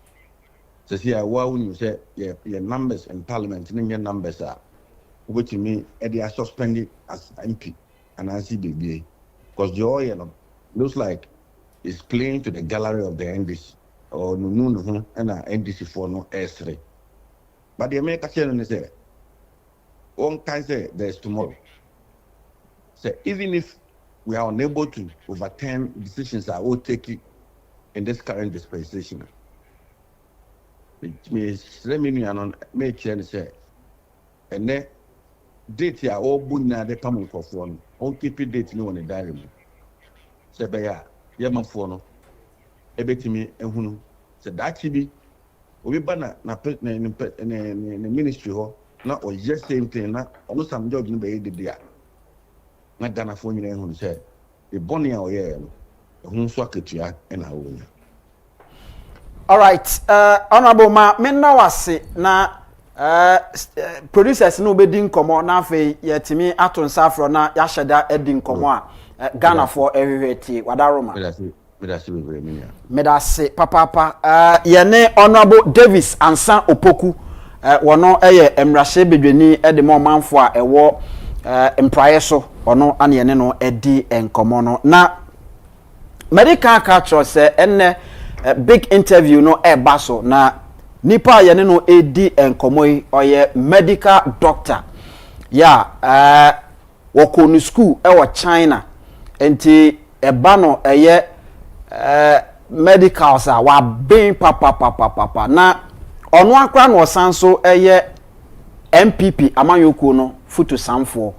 so see I won you say your numbers in parliament ni your numbers are which me they are suspended as MP and I see the because the oil, you know, looks like it's playing to the gallery of the NDC or no and NDC for no S3 but the American channel is there one can say there's tomorrow so even if we are unable to overturn decisions that will take it in this current dispensation. It means let me make sure say, and then date ya all bunna they come for phone. All keep it date no on the diary. Say baya, yama phone. Ebetimi ehunu. Say that be we banna na ministry ho na or just same thing na almost some job no be did there. Na Ghana phone you ehunu say the bonny or yeah, whom swakatia and our own. All right, honorable ma me na wase na producers no be din komo na fe yetimi aton safro na ya hyeda edin komo a Ghana for ehwehweti wadaroma. Medase papa ye ne honorable Davis Ansan Opoku wono eye emrahye bedweni ede mo manfo a ewo empraye so ono ane ne no edi enkomo no na medical culture say enne big interview no baso na nipa ye ne no edi enkomo yi oye medical doctor ya woko ni school ewo China enti eba no eye medical sa wa ben papa na ono akra no sanso eye NPP amanyoku no futu samfo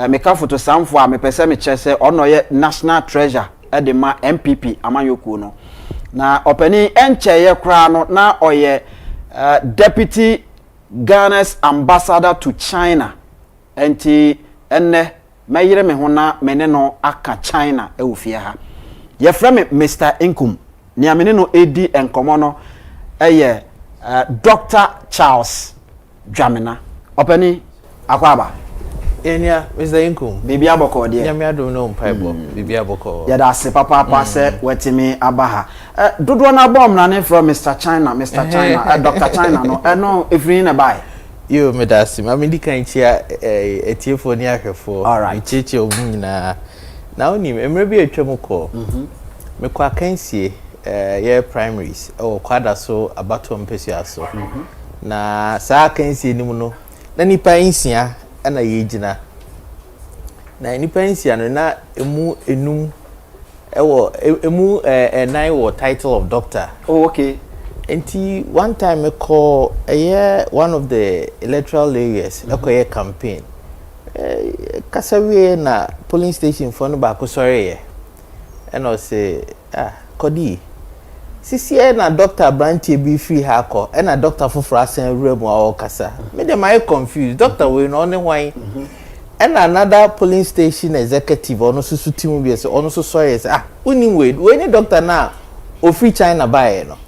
meka futu samfo a mepese me chese ono ye national treasure edema NPP amanyoku no na openi enche ye kra no na oye deputy Ghana's ambassador to China enti enne mayire me hona mene no aka China e ofia ha ye frame Mr. Inkum ni amene no edi enkomo no eye Dr. Charles Dramina openi akwaba enia Mr. Inkum bibi aboko de nyame adom no mpaibo bibi aboko ya da se papa se wetimi abaha dodo na bom na ne from Mr. China Dr. China no ifri na bai yo medasi ma mindi kan chia etiefo ni ahwefo chichi omu nyina na onim emre bi atwamko me kwa kansie ye primaries o kwada so abato mpesua so na saa kansie nimu no na nipa insia ana yegina na nipa insia no na emu enum ewo emu nine wo title of doctor. Oh, okay. Enti one time I call one of the electoral areas a campaign kasawe na polling station for no back sorry and I say kodi sisi na doctor branch be free hako and a doctor for frasen remu a kasa me dem I confused doctor we no ne why and another polling station executive ono susu timu bi say ono so sorry say unim we ni doctor na o free China buy no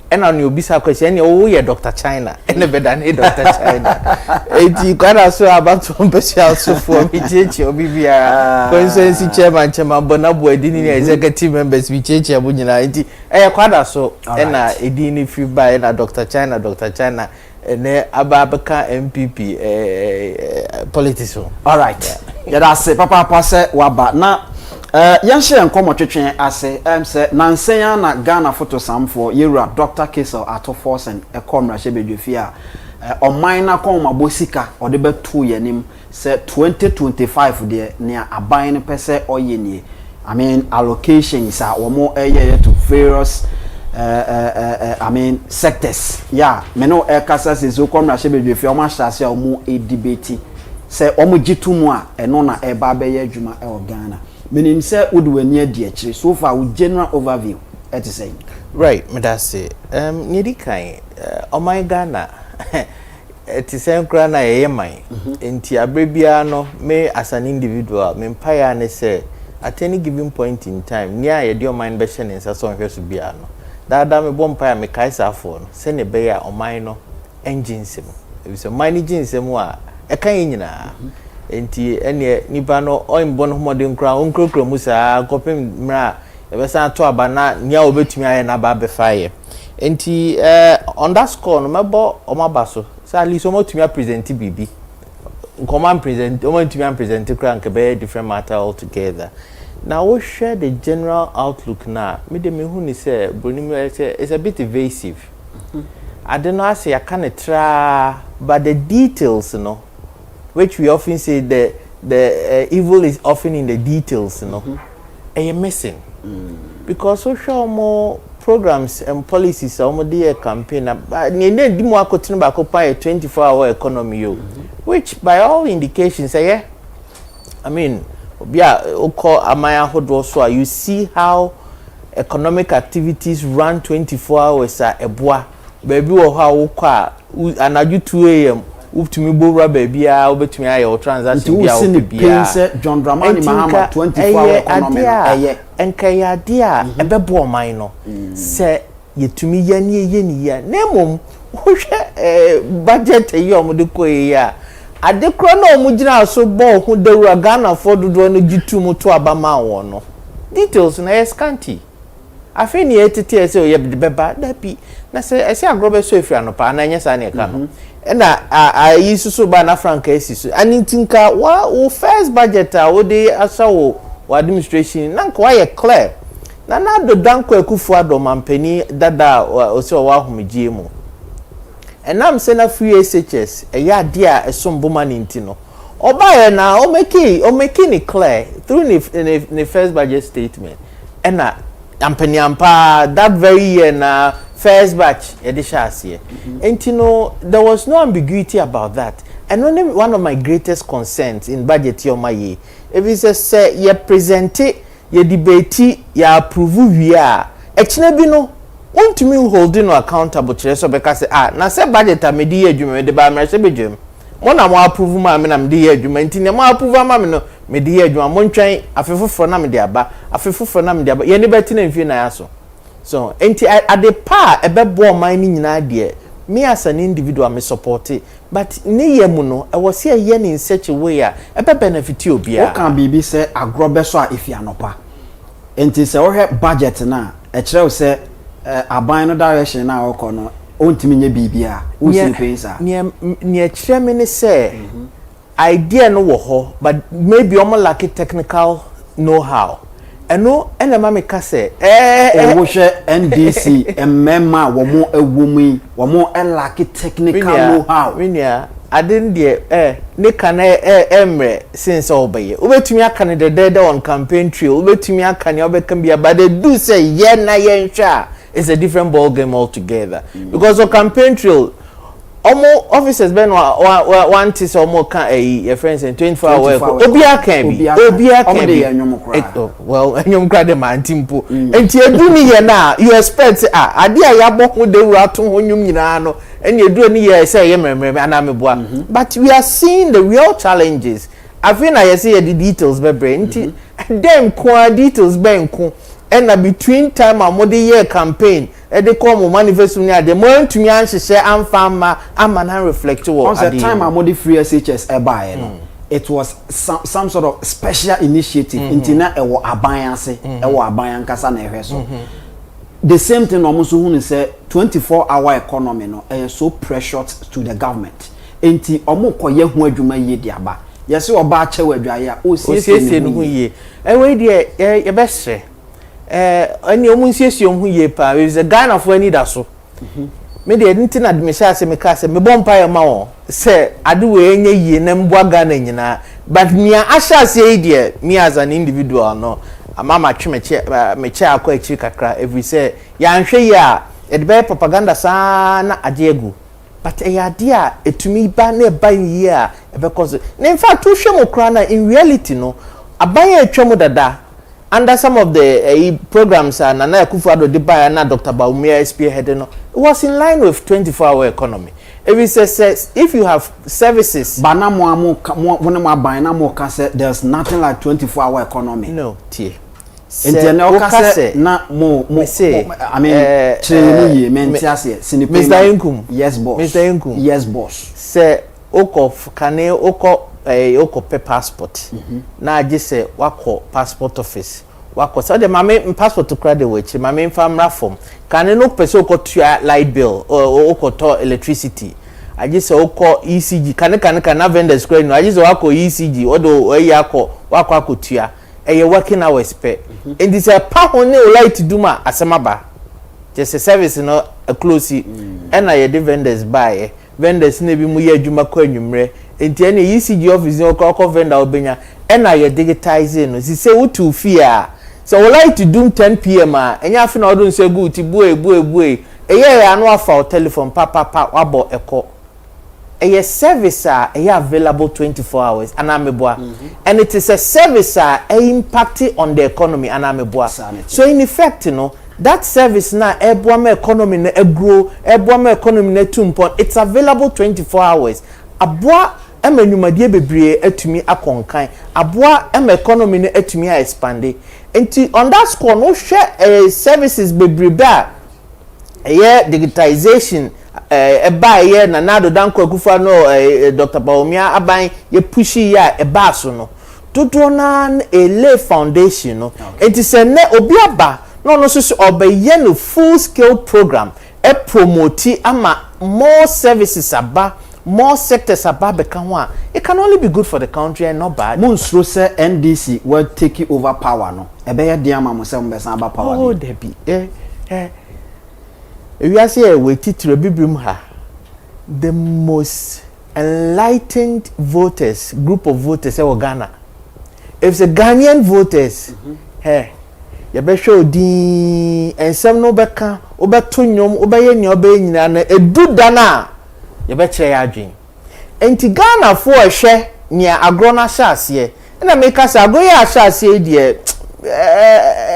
and on your bisa question oh yeah Dr. China and the better Dr. China eti kwara so about to special so for me chechi obibia consensus chairman bonabo edini executive members bi chechi abunyina enti kwara so na edini free buy na Dr. China ne ababeka MPP politics. All right yeah that's papa say waba na yanshe nkomo twetwen ase say nansen na Ghana photo samfo yewura Dr. Kesel ato force and ekomra shebedwefi a oman na kon mabosika ode betu yanim say 2025 de ne aban ne pese oyenie I mean allocations are omo to various sectors yeah me no ekasa se so komra shebedwefi omo ahase a omo debate say omo gitumu a eno na eba be ye adwuma e Ghana meaning say would we near the actually so far with general overview at say right me that say nidi kan my Ghana it is nkra na ye man enti abrebia no me as an individual me empire ne say at any given point in time near ye dey mind be shene nsa so hwe so bia no da me bom empire me kaisa for no se ne be ya oman no engine sim e so managing sim a e kan nyina enti ene nipa no oimbo no homode nkra onkrokro musa kopem mra ebesan to abana nia obetumi aye na ba be fire enti on that score no mebo omabaso say at least omotumi present bibi nkoman present omotumi present kra nke be different matter altogether. Now we share the general outlook now me de me hu ni say broni say it's a bit evasive. I don't know say I can try but the details you know which we often say the evil is often in the details you know and you're missing because social more programs and policies are more campaign but near di mo akotinu ba kopa a 24-hour economy which by all indications I mean amaya hodro so you see how economic activities run 24 hours at eboa baby wo ha wo kwa anaju 2 am utumi bowra baby a obetumi aye o transaction bia o bia John Dramani Mahama 24-hour economy enkaya dia ebebo oman no se yetumi ye ya nemom wo hwe budget e yom de koye ya adekro na omugina so bo hu dawura Ghana for dodo no gitu mu to abama wo no details na scanty afi ni etete ese o ye beba dapi na se ese agrobe so efia no pa na nya sa ne ka no na ayi susu ba na franka esisu anintinka wa first budget a wo de asa wo administration na nko ye clear na do danko akufo-addo mampani dada o se wa homegie mu enam se na free SHS eya dia esombo maninti no oba na o make ni clear through the first budget statement na ampanyampa that very year na first batch edishase entino there was no ambiguity about that and one of my greatest concerns in budget yomaye if it say you present it you debate you approve via echine bi no want me holding no accountable chere so because na say budget amedi adwuma de ba mra se bedwam mo na mo approve ma me na me de adwuma ntine mo approve ma me no me de adwuma mo ntwen afefofo na me de aba afefofo na me de aba ye ne beti na mfie na ya so enti at the pa ebebo man ni nyina de me as an individual me support it but ne ye mu no e was here ye in such a way ebe benefit obia o kan bibi say agrobe so a ifia nopa enti se wo he budget na e kire wo say aban no direction na wo no ontimi nye bibia wo si pensa ne kire me ne say idea no wo ho but maybe omo lack technical know how eno ena ma me ka say wo hwe NDC emema wo mo ewumi wo mo lack technical know how winia adin de ne kana emre since obeye obetumi aka ne de on campaign trail obetumi aka ne obeka bia but they do say ye na ye nhwa is a different ball game altogether because the campaign trail omo officers ben one tis omo kan your friends in 24-hour obia can be well enyom kra de man timpo enti edu ni ye na you expect ade ayabo ho de wura to ho nyum nyina no eni edu ni ye say ye memreme ana meboa but we are seeing the real challenges afina ye say the details be enti dem kwa details be nko and between time amode year campaign e dey come manifesto ni ade mo ntumi anhyehyɛ amfama amana reflect wo ade on the time amode free SHS e buy no it was some sort of special initiative intina e wo aban ase e wo aban ankasa na ehwe so the same thing almost who say 24-hour economy no so precious to the government enti omo koye hu adwuma ye di aba yesi oba ache wadwaya o siesie no hu ye we dey ye be hye ani omunsiesie hu ye pa is a Ghana for any da so me dey nti na me sha se me ka se me bompa ye ma wo se ade we enye ye na mbwa Ghana nyina but me asha se e dey me as an individual no amama twe me che akwa akiri kakra every say ya nhwe ye a e dey propaganda sa na agegu but e ya dia etumi ba na ba ye a e be cause in fact to hwe mo kra na in reality no aban atwa mo dada under some of the programs and Nana Akufo-Addo de buy na Dr. Baumia spearhead no it was in line with 24-hour economy. If it says if you have services bana mo buy na mo ka say there's nothing like 24-hour economy. No, tie. Entiana o ka say na mo say I mean training mentiase Mr. Inkum. Yes boss. Mr. Inkum. Yes boss. Say okof kane oko passport na agi say wako passport office wako so de mame passport to credit wechi mame famra form kan no pese okotua light bill or okoto electricity aje se okọ ECG kan na vendors credit no aje se wako ECG odo eyako wako akotua eye working hours pe and this a pa hone o light duma asemaba just a service no a close and I the vendors buy vendors na bi mu ye adwuma kwa anwumre enti ene ECG office no okọ vendor obenya and I digitizing no say wutu fear so we like to do 10 p.m. Enya afi na odun say good ti bue eye anu afa telephone pa wabo eko eye service eye available 24 hours anameboa and it is a service impact on the economy anameboa so in effect that service na eboa me economy na grow eboa me economy na tumpon it's available 24 hours aboa emanwumadie bebree atumi akonkan aboa economy na atumi a expand enti on that score no share services bebree ba digitization buy na nado danko akufa no Dr. Baumia aban ye pushi ya ba so no dodo na a lay foundation no enti se ne obi aba no so obeye no full scale program promote ama more services aba more sectors about Bekanwa. It can only be good for the country and not bad. Monstro say NDC will take over power no. Ebe dia ma mo say mo besan about power. Oh Debbie. We are say we titire bibrim ha. The most enlightened voters, group of voters in Ghana. If the Ghanaian voters, you be show di ensem no beka, obeto nyom, obeye ni obeye nyina na edu dana. You bet you are dream. Enti Ghana for a share near agrona shasye. And I make us a go ya shasye dear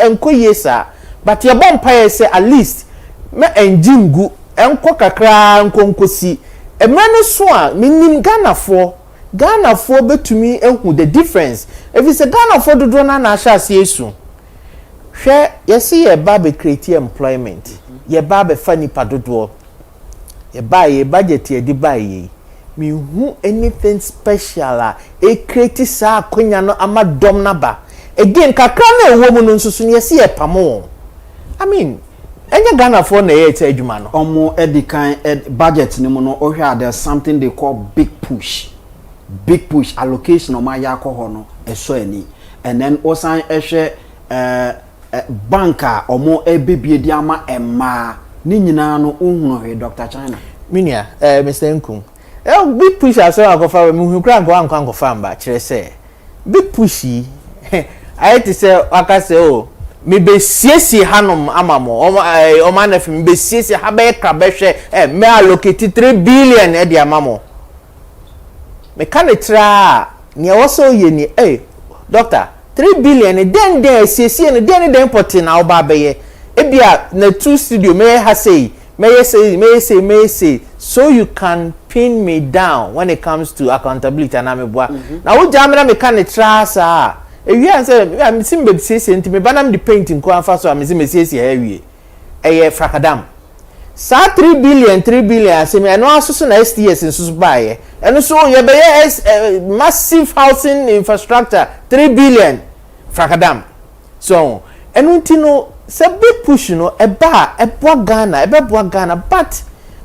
enko yesa. But your bumpire say at least me engine gu enko kakra enko si. E mane swa minim Ghana for betumi enhu the difference. If it's a Ghana for do na shasye su. Share yesi ye ba be create employment. Ye ba be fa nipa dodo. Ye buy budget ye di buy me who anything special create sa akonya no ama dom na ba again kakra na ewo mu no nsusu ne ye pamo I mean enya Ghana for na ye adwuma no omo edikan budget ni mu no ohwa there's something they call big push allocation o ma ya ho no eso ani and then osan ehwe banka omo ebebie di ama emma ni nyina no ohunu he Dr. China minia Mr. Nkum big push aso akofa we mu kura anko famba kire se big pushy ayeti se akase o me be siesie hanom amamo o ma na fi me be siesie ha be kra be hwe me allocate 3 billion e di amamo me kan tra ne woso ye ni doctor 3 billion den siesie ne den important na oba be ye ebia na 2 studio me ha say may say so you can pin me down when it comes to accountability and ameboa na wo jamra me kan trasa ewi an say me sim be siesie enti me banam the painting ko anfa so am sim siesie ha wie frakadam sa 3 billion ase me no asoso na STS nsusu bae eno so ye be massive housing infrastructure 3 billion frakadam so eno ntino se big push no eboa Ghana but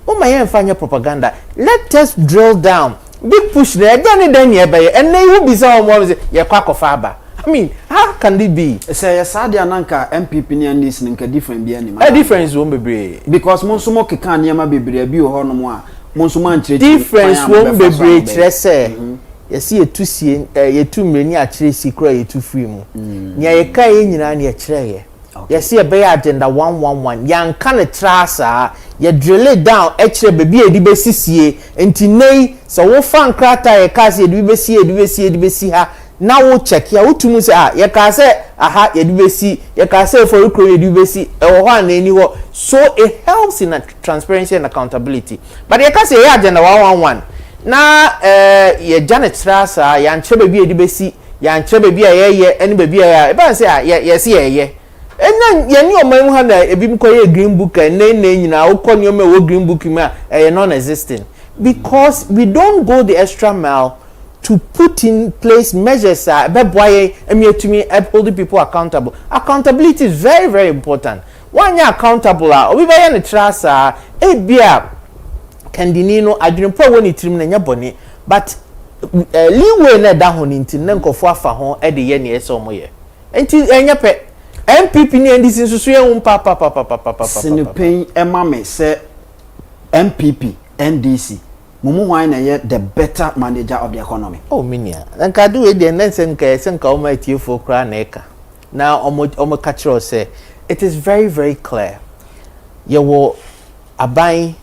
o ma yen fanya propaganda let us drill down big push there then ye be and you be say o say ye kwakofa aba I mean how can it be say sadia nanka NPP ni andis nka different bi ani a difference won bebre because monso keka niam bebre bi ho no mo a monso man kire difference won bebre kire say ye see etusie yetu mreni a kire si kura yetu free mu nya ye kai nyina na ye kire ye yes see be agenda 111 yan kan trasa ye drill it down ekire bebi edi besisie enti nei so wo fan krata ye ka se edi besi ha na wo check ya wotumu se ye ka se aha edi besi ye ka se for ukro edi besi e wo ha na eni ho so it helps in transparency and accountability but ye ka se ye agenda 111 na ye janet trasa yan che bebi edi besi yan che bebi ye eni bebi ya e ba se ye se ye enya ye ni oman ha na ebi mkoye green book na nyina ukọ ni o green book ma non existing because we don't go the extra mile to put in place measures to me holding people accountable. Accountability is very, very important. One year accountable, we buy any trust, bia candinino, I didn't put one in the boni, but leeway na down into Nanko for home at the yen year somewhere. Until any pet NPP and this is papa. Sinipin Emame say NPP, NDC. Mumu wine yet the better manager of the economy. Oh, minia. And can do it then send almighty you for craneka. Now omo catcher say it is very, very clear. You will abide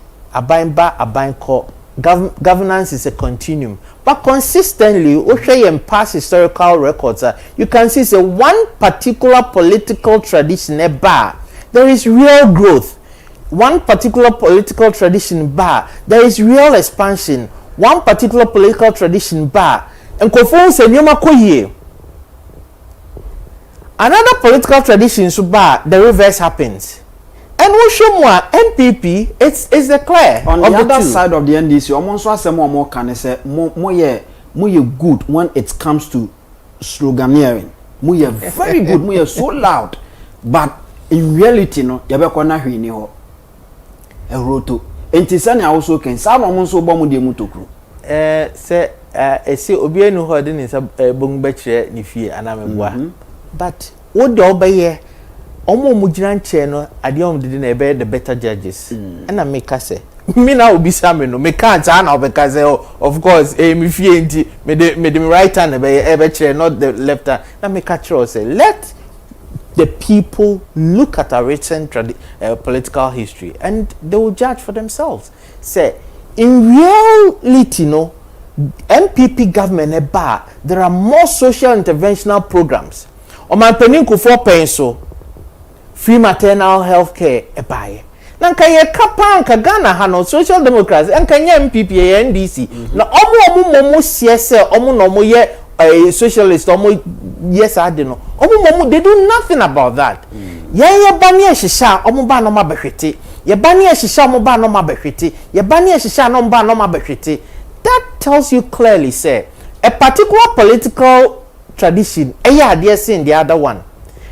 call. Governance is a continuum. But consistently, okay, and past historical records, you can see say one particular political tradition there is real growth. One particular political tradition there is real expansion. One particular political tradition and confirms a new another political tradition the reverse happens. And we show more NPP, it's the clear. On the other side of the NDC, almost was more can say more good when it comes to sloganeering. More very good, more so loud. But in reality, no, you better not hear any Eroto. Entisani also can some almost so bomb de mutokru. Say obi enu ho de ni sa bongbachire ni fie anamebua. But what do obeye omo mugina nche no ade om de na ebe the better judges. Na make say me na obi same no me can't na obeka say of course me fie nti me the right hand ebe chere not the left hand. Na make sure say let the people look at our recent political history and they will judge for themselves. Say, in reality, no, NPP government there are more social interventional programs. On my peninku for Pein so free maternal health care Nanka ye kapanka Ghana hano social democrats and kanya NPP NDC. Na omo siese omo no mo ye socialist yes I don't know. They do nothing about that. Yeah, bani shisha omo ba no ma behwete. Ye bani shisha omo ba no ma behwete. Ye bani shisha no ba no ma behwete. That tells you clearly say a particular political tradition ade sin the other one.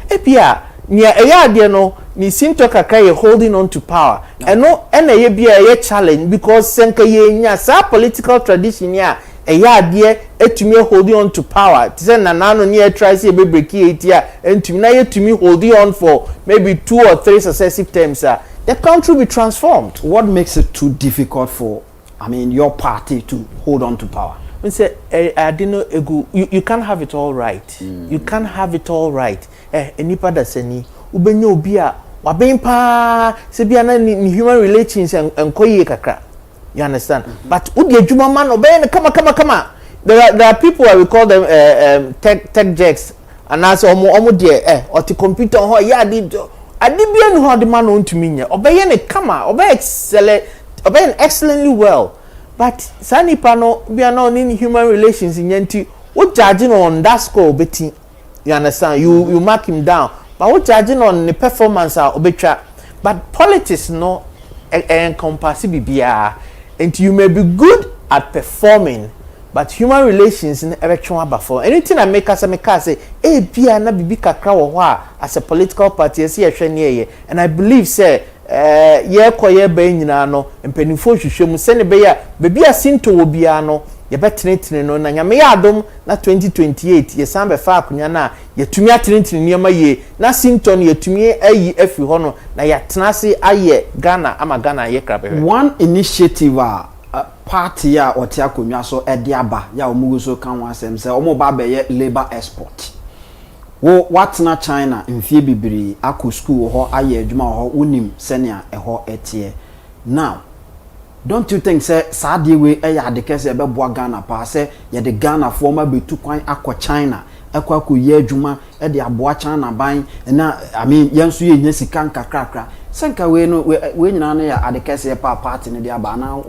Epia nia ade no ni sinto kakra ye holding on to power. No na ye bia ye challenge because senka ye nya sa political tradition ya etumi holding on to power. Tise na nano ni try say be break it here entumi na yetumi holding on for maybe 2 or 3 successive terms. The country will be transformed. What makes it too difficult for your party to hold on to power? We say I didn't know you can't have it all right. You can't have it all right. Enipa da seni ubenye obi a wabempa se bia na ni human relations enkoye kakra. You understand? But udi ejuma man obey kama. There are people I will call them tech jacks and as omo there or the computer ho ya did adibia no ho de man on to me obey ne kama obey excellently well. But sanipa no bia no in human relations nyanti what judging on that score beti. You understand? You mark him down. But what judging on the performance obetwa. But politics no encompass bibia. And you may be good at performing, but human relations in electoral before. Anything I make say, bia na bibi kakra wo ho as a political party as ye and I believe say ye koye be nyina no mpanifo hwehwem se ne be ya bebi asinto wo bia no ye betenetene no na nyame ya adom na 2028 ye sambe fa akunya na ye tumi atenetene niam ye na sinto no ye tumi ayi afi ho no na ya tenase aye Ghana ama Ghana ye krabe. One initiative party ya otia konwa so ede aba ya omugo so kan wasem se omo ba be ye labor export. Wo watna China mfie bibiri akọ school ho aye adwuma ho unim senia eho etie. Now don't you think say sadie we ya de kese be boa Ghana pa say ye de Ghana former betu kwan akọ China akọ ye adwuma e de aboa China ban na yenso ye nya sika nkakrakra senka we no we nyina no ya ade kese pa party ne de aba na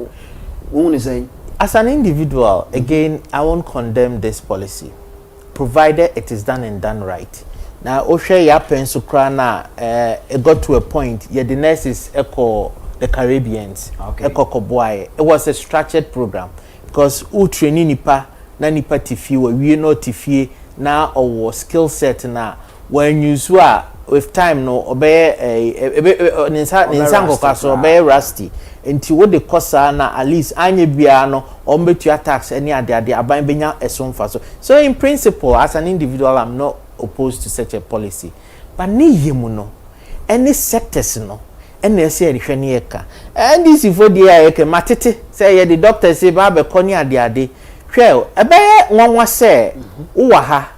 won say as an individual again I won't condemn this policy provided it is done and done right. Now Oshe ya penso krana it got to a point yeah the nurses echo the Caribbeans echo Koboy. It was a structured program because u training nipa na nipa tifie we no tifie na owo skill set na when you so with time no obey ninsa ngokaso obey rusty enti wo de kosa na at least anye bia no ombetu tax any ade aban benya esomfa so in principle as an individual I'm not opposed to such a policy but ni yemu no any sectors no ene ese ehwe ne eka and this for dia eke matete say ye the doctor say ba be koni ade hwe ebeye nwanwa say wo ha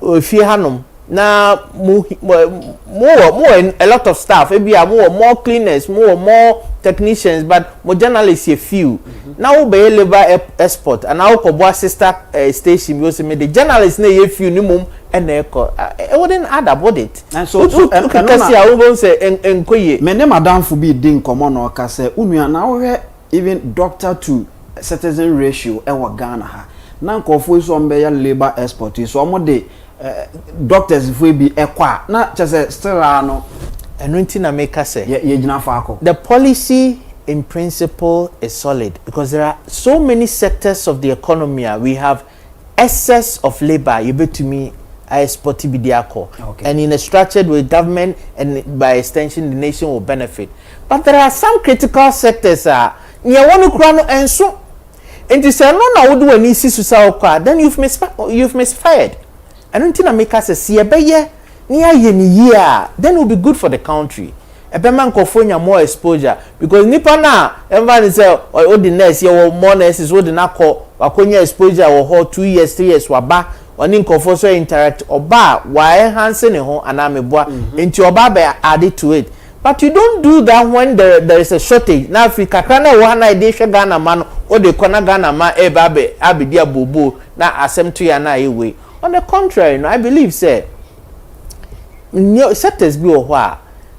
ofie hanom na more a lot of staff maybe more cleaners more technicians but more journalists a few now be labor export and now ko sister station you say me the journalists na ye few ni mum and it wouldn't add up with it and so kasi I won't say enkoye me ne madam fu bi din komo no ka say unua na wo even doctor to citizen ratio e wa Ghana ha na nkofo so mbe ya labor export so mo de doctors if be ekwa na chese still no enunti na make say ye gina fa akọ. The policy in principle is solid because there are so many sectors of the economy we have excess of labor you bet to me export bidiako and in a structured with government and by extension the nation will benefit but there are some critical sectors near one kura no enso enti say no na wo do ani sisu sa okwa then you've misfired. I don't think I make us see a beye near year, then it will be good for the country. A beman kofonya more exposure because nipa na everyone say or the nurse your more nurses would not call wakonya exposure or 2 years 3 years waba oni nkofo so interact oba why hansen ho anameboa into oba be added to it. But you don't do that when there is a shortage. Now Africa kana wo na ide hwe Ghana man o de kona Ghana man e ba be abidia bobo na asem to ya na ewe. On the contrary, no, I believe say sectors be or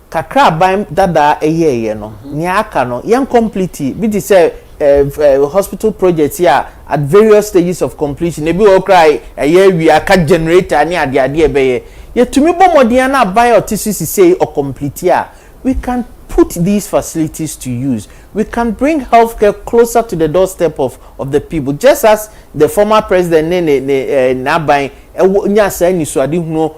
kakra bam dada eye no nya aka no yan complete be say hospital projects here at various stages of completion e be o cry we aka generator ni ade be ye tumi bomodian na buy or TCC say or complete here we can put these facilities to use. We can bring healthcare closer to the doorstep of the people. Just as the former president Nabai nya say ni so ade huno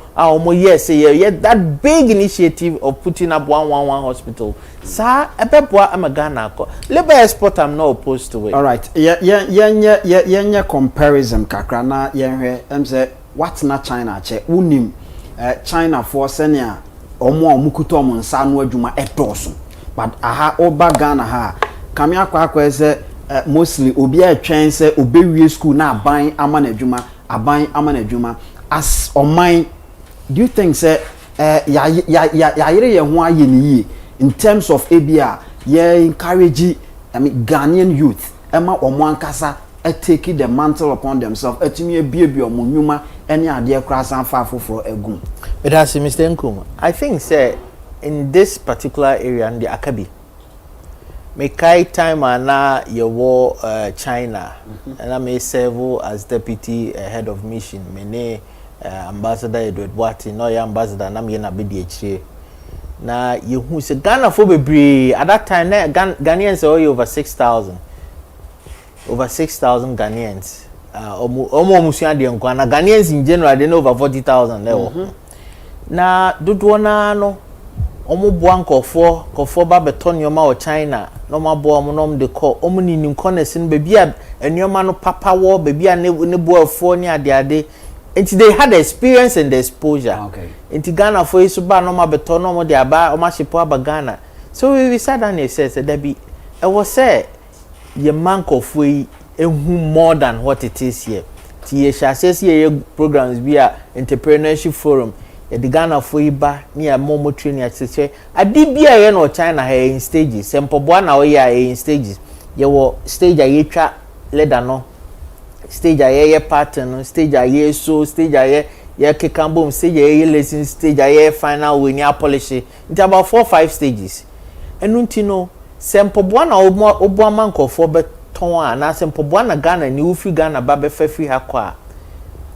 that big initiative of putting up 111 hospital. Sa ebeboa amagana ko. Labor export I'm not opposed to it. All right. Yeah comparison kakra na yenhwe say what na China che unim China for senior omo mukuto omo nsa no adwuma edoso but aha oba Ghana ha kame akwa ese mostly obi a twen se obewie school na aban ama na adwuma as oman do you think say ya yire ye ho aye ni yi in terms of abia ye encourage Ghanaian youth ema omo ankasa take the mantle upon themselves atimi ebie omo nwuma any ade krasan fa foforo egum. But as Mr. Nkum, I think say in this particular area in the Akabi, Mekai time na your China, and I may serve as deputy head of mission. Mene ambassador Edward Wati, no ambassador, na me na BDH. Na you who say Ghana for be at that time Ghanaians are over 6,000. Over 6,000 Ghanaians. Almost Ghanaians in general they know over 40,000 level. Na dudwana no omo boanko kofo ba beton yoma o China no ma bo omo nom de call omo ni nkonesin bebi a enoma no papa wo bebi a ne boafo ni ade enti they had the experience and the exposure. Okay. Enti Ghana for iso ba no ma beton no mo de aba o ma shipo aba Ghana. So we sat down and said that be I was say ye manko foi ehu more than what it is here. Ti ye sha says here programs be a entrepreneurship forum. The Ghana for iba near momo training at say adibia ye no China here in stages sempoboa na we are in stages ye wo stage a ye twa leader no stage a ye pattern no stage a ye so stage a ye kekambom stage a ye lesson stage a ye final we near polish it about 4-5 stages enunti no sempoboa na obo manko for beton na sempoboa na Ghana ni ufi Ghana ba be free hakwa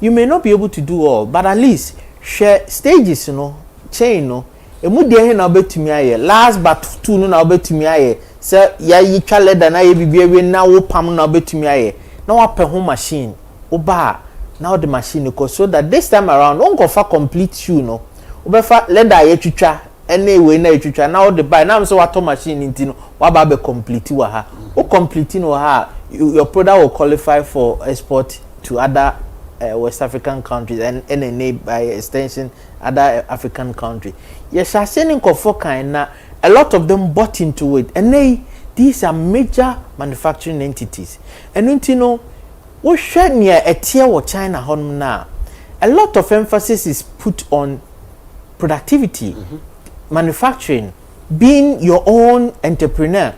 you may not be able to do all but at least share stages no chain no emu de he na obetumi aye last but 2 no na obetumi aye say ya yi twa leader na ye bibia we na wo pam na obetumi aye na wa pe ho machine oba now the machine ko so that this time around won go for complete shoe no obefa leather ye twitwa anyway na twitwa now the buy now so wato machine nti no wa ba be complete wa ha o complete no ha your product will qualify for export to other West African countries and NNA by extension other African countries. Yes, I sending for kind na a lot of them bought into it and these are major manufacturing entities. And you know, we share near a tier or China home now. A lot of emphasis is put on productivity, manufacturing, being your own entrepreneur.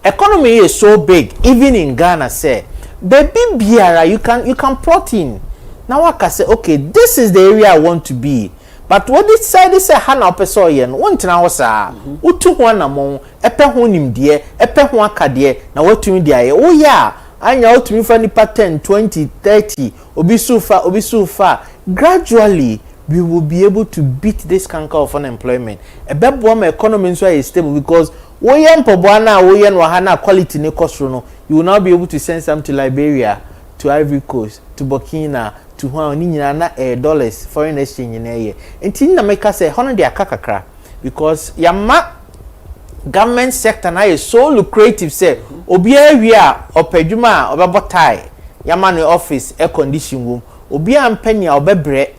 Economy is so big, even in Ghana, say, baby biara, you can plot in. Now I can say, okay, this is the area I want to be. But what this side is a hana opeso yen, one tina wasa, utu wana mo, epe honim die, epe huaka die, na watu mi die, oh yeah, anya watu mi fani pa 10, 20, 30, obisufa, gradually, we will be able to beat this canker of unemployment. A bebwa economy is stable because woyen pobwana woyen wahana quality ne kosrono, you will now be able to send some to Liberia, to Ivory Coast, to Burkina, to $1 dollars foreign exchange in a year. And tin na make us say honor their kakakra because yama government sector now is so lucrative say obia we are opeduma obabotai yama no office air condition room obia ampanya obebre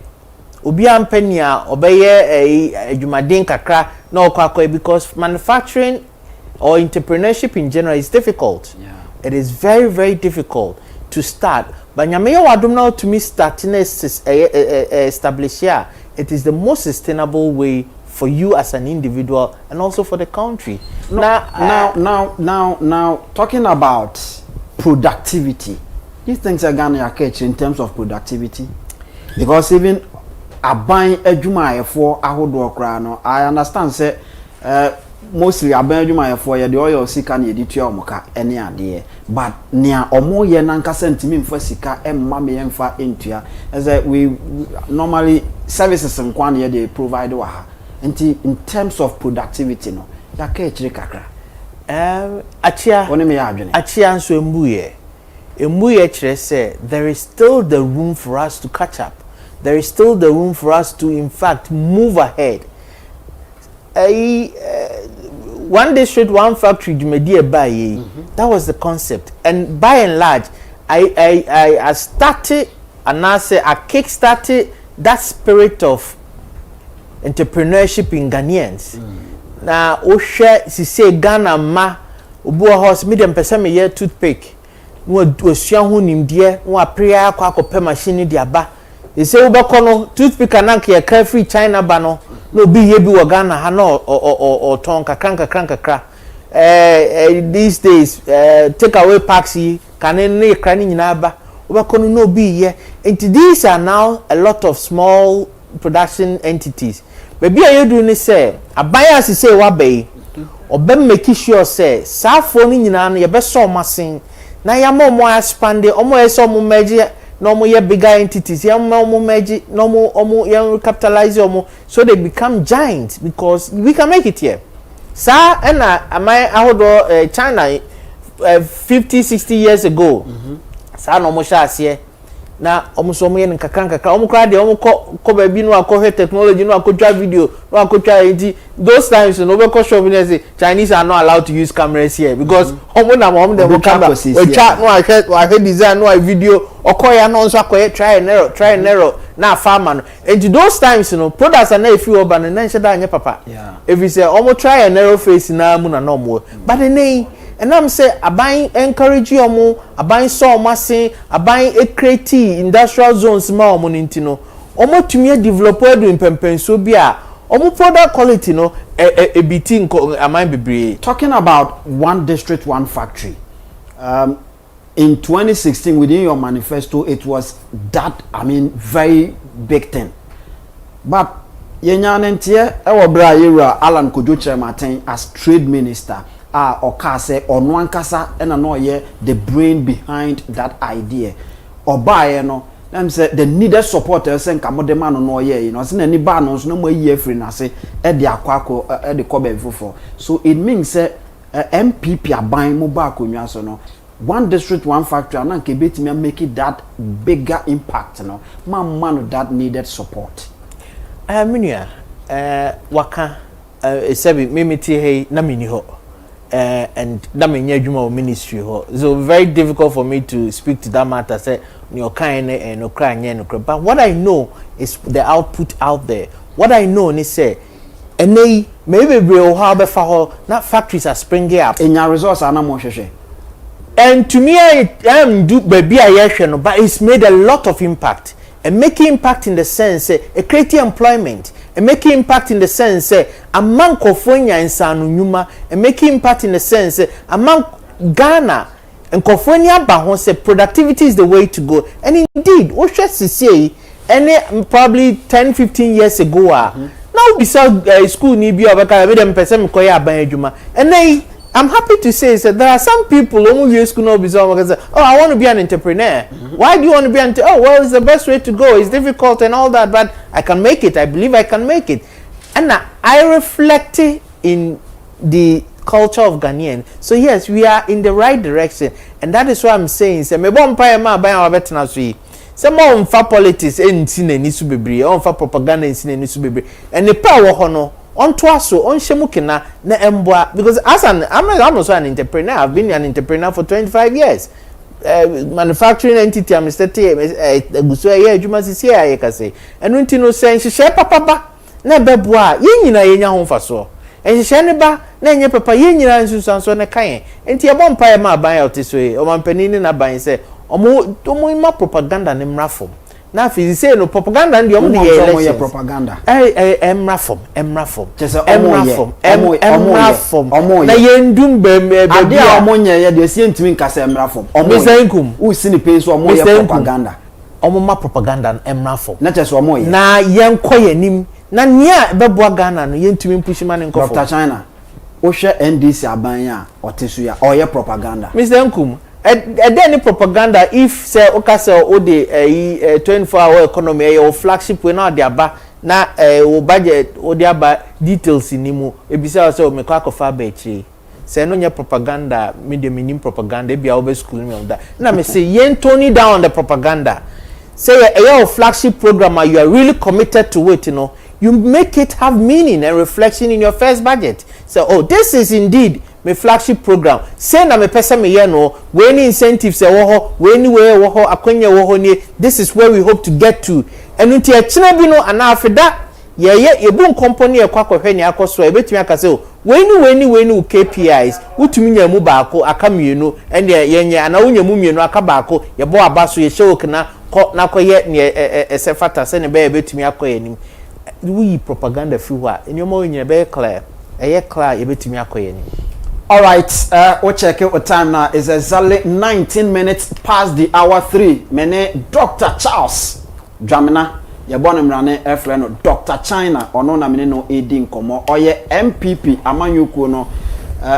obia ampanya obeye adwumaden kakra na okwa because manufacturing or entrepreneurship in general is difficult. It is very, very difficult to start. But nyame wadom now to me starting establish here. It is the most sustainable way for you as an individual and also for the country. Now, talking about productivity. These things are gonna catch in terms of productivity, because even aban adwuma for ahodo okra no, I understand say mostly aban adwuma for ye the oil sika na editua omoka ene ade, but nia omo ye nankasa ntimi mfa sika emma me emfa entua as we normally services nkwan ye they provide wa ha. In terms of productivity no ya ka echire kakra achia oni me ya adwene achia nso embuye chire say there is still the room for us to catch up. There is still the room for us to in fact move ahead. One district, one factory, that was the concept. And by and large, I started and I say I kick-started that spirit of entrepreneurship in Ghanaians. Now, Osha, she say Ghana ma, Ubu horse, medium person me year toothpick. Was young who named dear, one prayer, quack or machine diaba. They say Ubakono, toothpick and anki a carefree China bano. No be yebi wagana hano or tonka kranka kra. These days, take away paxi, kanene cranning in aba. Ubakono no be ye. And these are now a lot of small production entities. Baby, you do ni say, a buyer say wabe, or ben make sure say, sa phone in an ya best so massing. Na ya more expanded, almost some major. No more bigger entities, young more magic, no more young capitalize so they become giants because we can make it here. Sir, and I China 50-60 years ago. Sir, no more shots here. Now, almost so many kakanka, baby, no, I technology, no, I could try video, no, I could try it. Those times, no, because Chinese are not allowed to use cameras here because they will camera. We chat, no, I heard design, no, I video, or try and error. Now, farmer. And to those times, products are not a few urban and then papa. Yeah. If you say, almost try and error face now, no more. But the name. And I'm say buying encourage you more, buying so massing, buying a creative industrial zones more monintino. Omo to me developer do in pempen so bia. Omo product quality no a bitin am I be. Talking about one district, one factory. In 2016 within your manifesto it was that very big thing. But yenyanentie ewo bra yera Alan Kojo Chematen as trade minister. Or say or no ankasa and no ye the brain behind that idea or buy no them say the needed supporters and come the man no ye say any banos no more year free na say e de akwako e de kobe for so it means say NPP are buying mobile konwa so no one district, one factory, and can make it that bigger impact, you know, man that needed support. Minya, waka, sebi, mimiti hey, na mini ho, and na mini juma ministry ho. So very difficult for me to speak to that matter. Say, no kind and no crying, no cry. But what I know is the output out there. What I know is say, and they maybe real harbor for not factories are springing up. In your resource, I'm not more. And to me, I do baby I but it's made a lot of impact. And making impact in the sense, creating employment, and making impact in the sense, among Kofonia and Sanunuma, and making impact in the sense, among Ghana and Kofonia Bahon say productivity is the way to go. And indeed, what should I say, any probably 10-15 years ago, now beside school, Nibi, and they. I'm happy to say that there are some people who use school no bizarre say, oh, I want to be an entrepreneur. Why do you want to be an entrepreneur? Oh, well, it's the best way to go. It's difficult and all that, but I can make it. I believe I can make it. And I reflect in the culture of Ghanaian. So yes, we are in the right direction, and that is what I'm saying. Say, me bon pa ma ban our better so some more for politics and ni su bebre, on for propaganda and ni su bebre. And the power hono on twaso on shemukina na emboa, because as I'm also an entrepreneur. I've been an entrepreneur for 25 years. Manufacturing entity I'm starting guso ye adwuma sisi aye ka say enu nti no say hye papa na beboa ye nyina ye nya ho faso hye ne ba na enye papa ye nyina nsusanso ne kan enti e bompa ye ma ban ya otiso e o mampani ni na ban say omo ima propaganda ne mrafom na fi say no propaganda ndi omo ye election propaganda emrafom na ye ndum be ade a omo nye ye de sie ntimi nkasa emrafom omo senkum u sini penso omo ye propaganda omo ma propaganda emrafom na chese omo ye na ye nkoyanim na nia beboa Ghana no ye ntimi mpushima ne nkofo Dr. China o hwe NDC aban ya otesu ya oye propaganda Mr. Nkum any propaganda if say okase o de 24-hour economy your flagship we na de aba na o budget o de aba details ni mu ebisa say o mekwa kofa ba echi say no nya propaganda medium propaganda e bia over school me that na me say yen tone down on the propaganda say your flagship program you are really committed to it, you know, you make it have meaning and reflection in your first budget. So oh, this is indeed my flagship program. Say na me pesa me here no, we any incentives e wo ho, we anywhere wo ho, akwanya wo ho ni. This is where we hope to get to. And unti e china bi no ana afeda ye bu company e kwa kwahwe ni akoso e betumi aka say we ni KPIs utumi nya mu baako aka mienu and ye ana unya mu mienu aka baako ye bo abaso ye show na na koye ne esefata se ne be betumi akoye ni we propaganda fi ho a enyomo onyina be clear ye betumi akoye ni. All right, we'll check it. What time now is exactly 19 minutes past the hour 3. Mene Dr. Charles Dramina, your born and running friend Dr. China, or no, namine no aiding como, or ye NPP, amanyuko no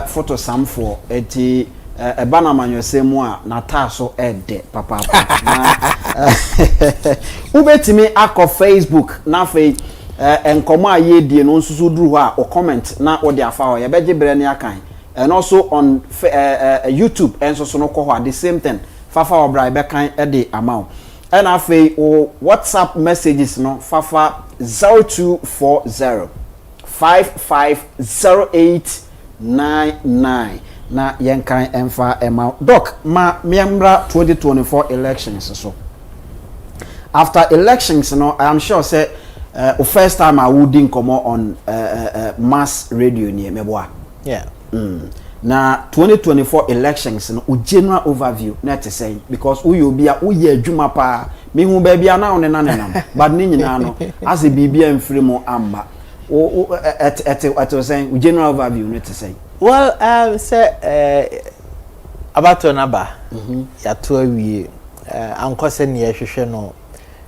photo sam for eti a banana you say moi, Nataso ede, papa. Ubetimi ako Facebook, na fe and comma ye di no susudruha or comment na or their file, ye beji brenia kind. And also on YouTube and so no at the same thing. Fafa or bribe kind at the amount. And I say WhatsApp messages no Fafa 0240 550899. Na yenkai emfa amount. Doc, ma miambra 2024 elections so. After elections, you know, I am sure say first time I wouldn't come on mass radio near Meboa. Yeah. Na 2024 elections no general overview na te say because we be adwuma pa me hu ba bia na one nanenam but ni nyina no as e bibia mfiri mu amba at say general overview na te say well say about anaba ya to awie ankose ne yehwehwe no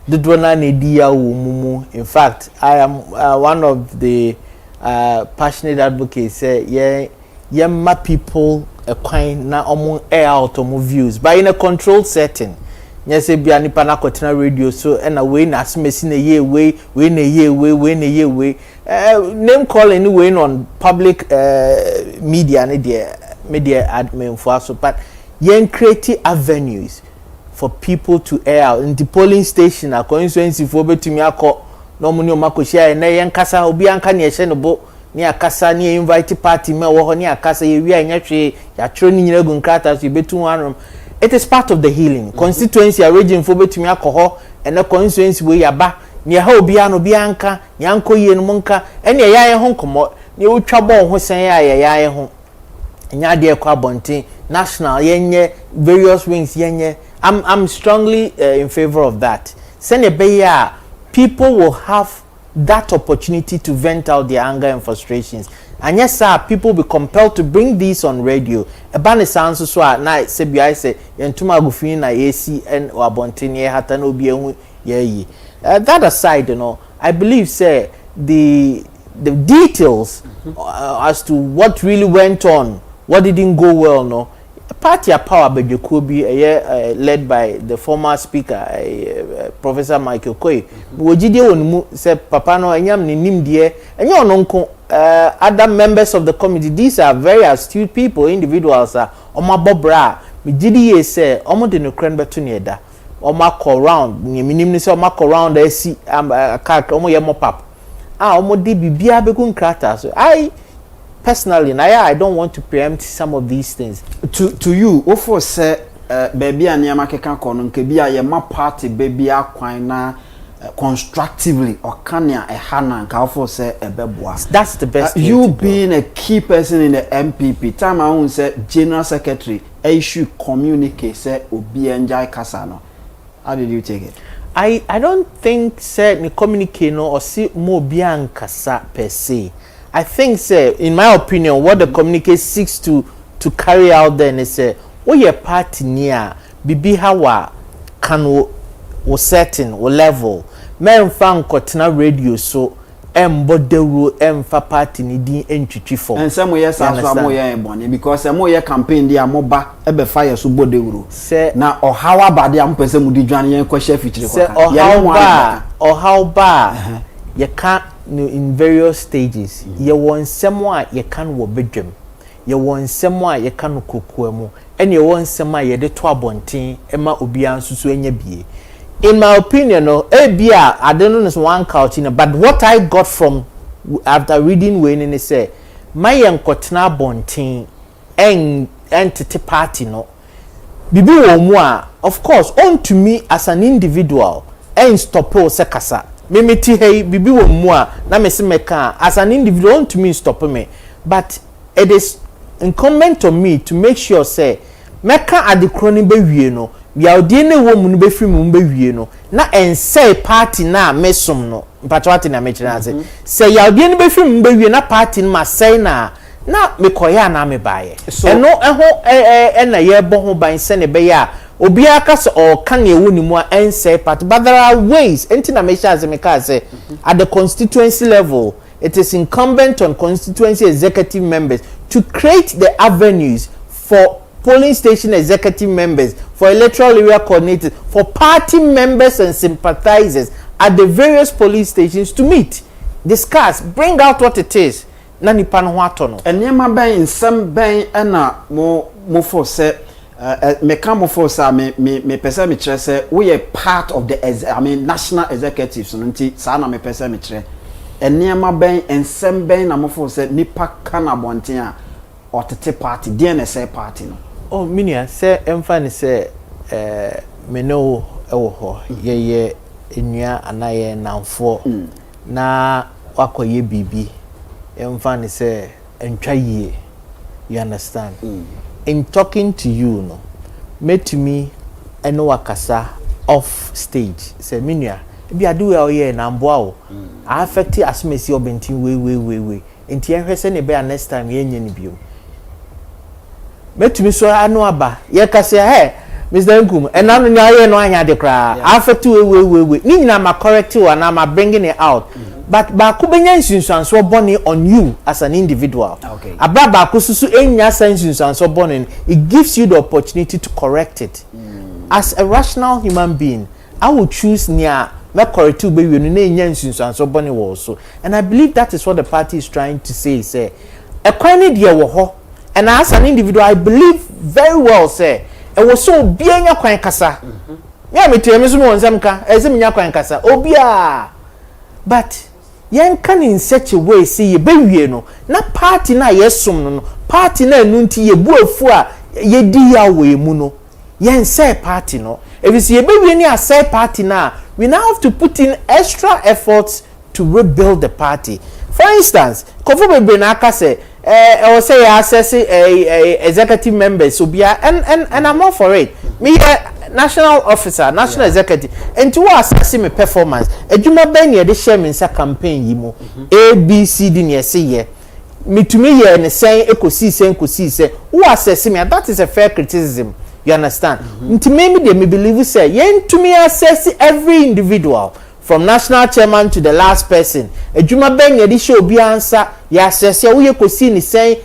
dodo na ne dia wo mumu. In fact I am one of the passionate advocates say yemma people a kind na omo air out omo views but in a controlled setting. Yes, bia nipa na kotena radio so and away na asmesi na ye we na ye we name call anyway on public media ne media admin for us but yen create avenues for people to air out in the polling station a constituency for betumi akọ no money o makohia na yen kasa obi anka ne ehye no bo ni akasa ni invite party me wo ho ni akasa ye wi anya hwe ya tro ni nyina gu nkrata so betu anum. It is part of the healing. Constituency a region for betumi akọ ho and a constituency we yaba ni ha obi ano bi anka nyanko ye no monka ene ya ye ho komo ni utwa bon ho sen ya ye ho nya de kwa bontin national yenye various wings yenye. I'm strongly in favor of that. Senebeya, people will have that opportunity to vent out their anger and frustrations. And yes, sir, people will be compelled to bring these on radio. Ebane sounds so na sebi I say yentuma gufini na AC and wabontini hata no bi ye. That aside, you know, I believe say the details as to what really went on, what didn't go well, no. Party of power by Jacobi, led by the former speaker, Professor Michael Koy. Wojide onmu said, Papa no enyam ni nimdie, and your nonko other members of the committee. These are very astute people, individuals. Oma Bobra, mi jidi ye say, omo de no kren betu nieda. Oma call round, ni minimum say oma call round. I see kak omo ye mopap. Omo de bibia begun krata. So personally, I don't want to preempt some of these things. To you, ofo say baby and yamakeka kono nkebia ye ma party baby akwan na constructively or kanya ehana nka ofo say ebeboa. That's the best. You being a key person in the NPP, time I won say general secretary issue communicate say obi enjai kasa no. How did you take it? I don't think say ni communicate no or see mo bian kasa per se. I think, say, in my opinion, what the communique seeks to carry out then is say, oh, your party near bibi hawa can o certain o level. Men fan kotna radio so emboderu emfa party ni di entwitwi for. And some years as mo ye ebone because some ye campaign dia moba ebe fire so bodewuru. Say na o how bad am pese mu di dwan yen kwahye fitire kwa. Say o how ba you can't in various stages. You want someone you can wo bedwem. You want someone you can kokoamu. And you want someone you de to abontin ema obi ansusu enya bie. In my opinion, no, bia I don't know one culture, but what I got from after reading Wayne is say my yankotna bontin entity party no. Bibi wo mu a of course on to me as an individual and stop o sekasa. Me ti hey bibi wo mu a na me se meka as an individual to me stop me, but it is incumbent on me to make sure say meka adekro be wie no ya odi ne wo mu no be firi mu be wie no na ense party na mesom no mpatwate na mechira say say ya odi ne be firi mu be wie na party ma say na me koya na me baye eno eho na ye bo ho ban se ne be ya obi aka so or can ye woni mu ense part, but there are ways entina me sha me ka say at the constituency level it is incumbent on constituency executive members to create the avenues for polling station executive members, for electoral area coordinators, for party members and sympathizers at the various polling stations to meet, discuss, bring out what it is. Nani pano watono. Enyema ben nsem ben ena mo for say me come for say me pesa me kire say we are part of the national executives so nti sa na me pesa me kire. Enyema ben nsem ben na mo for say nipa kana bonten a otete party DNS party no. Oh, minia say emfa say me no ewo ho ye enua anaye namfo na wakoye bibi emfa say entwa yie, you understand. In talking to you no met me eno wakasa off stage say minia bi adu we oye na mboa o affect asmesi obentin we enti ehwese ne be next time ye nya ni bio metumi so anu aba ye kase he Mr. Nkum and now you know anya de kra affect we ni nyina ma correct you and I'm bringing it out but ba ku benya nsunsuan so boni on you as an individual. Okay. Ababa ku susu enya nsunsuan so boni, it gives you the opportunity to correct it. As a rational human being, I would choose near me correct you be we no enya nsunsuan so boni also, and I believe that is what the party is trying to say e kwani de wo ho and as an individual I believe very well say e was so bienya kwan kasa ya metie me so mo nsem ka eze menya kwan kasa obia but yen can in such a way see ye bewie no na party na yesum no party na enu nti ye buafu a ye di ya we mu no yen say party no if you see ye bewie ni say party na we now have to put in extra efforts to rebuild the party. For instance, Kofu Bebe na aka say I say access executive members obia and I'm all for it. Me national officer, national executive, and to assess me performance. Ejuma ben ye de share me nsa campaign yi mo. A B C D ne say ye. Me to me ye ne say ekosi say who assess me, that is a fair criticism. You understand? Nti me dey me believe say ye to me assess every individual from national chairman to the last person. Ejuma ben ye de show obi answer ya assess ye wo ye kosi ni say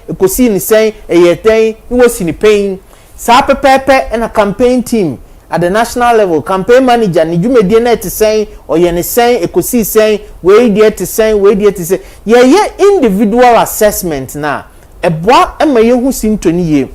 ye ten ni wo si ni Pein. Sa pepepe and a campaign team at the national level, campaign manager ni dwumedie na te say or ye ne say ekosi say we dey te say ye individual assessment na eboa ema ye hu sintoni ye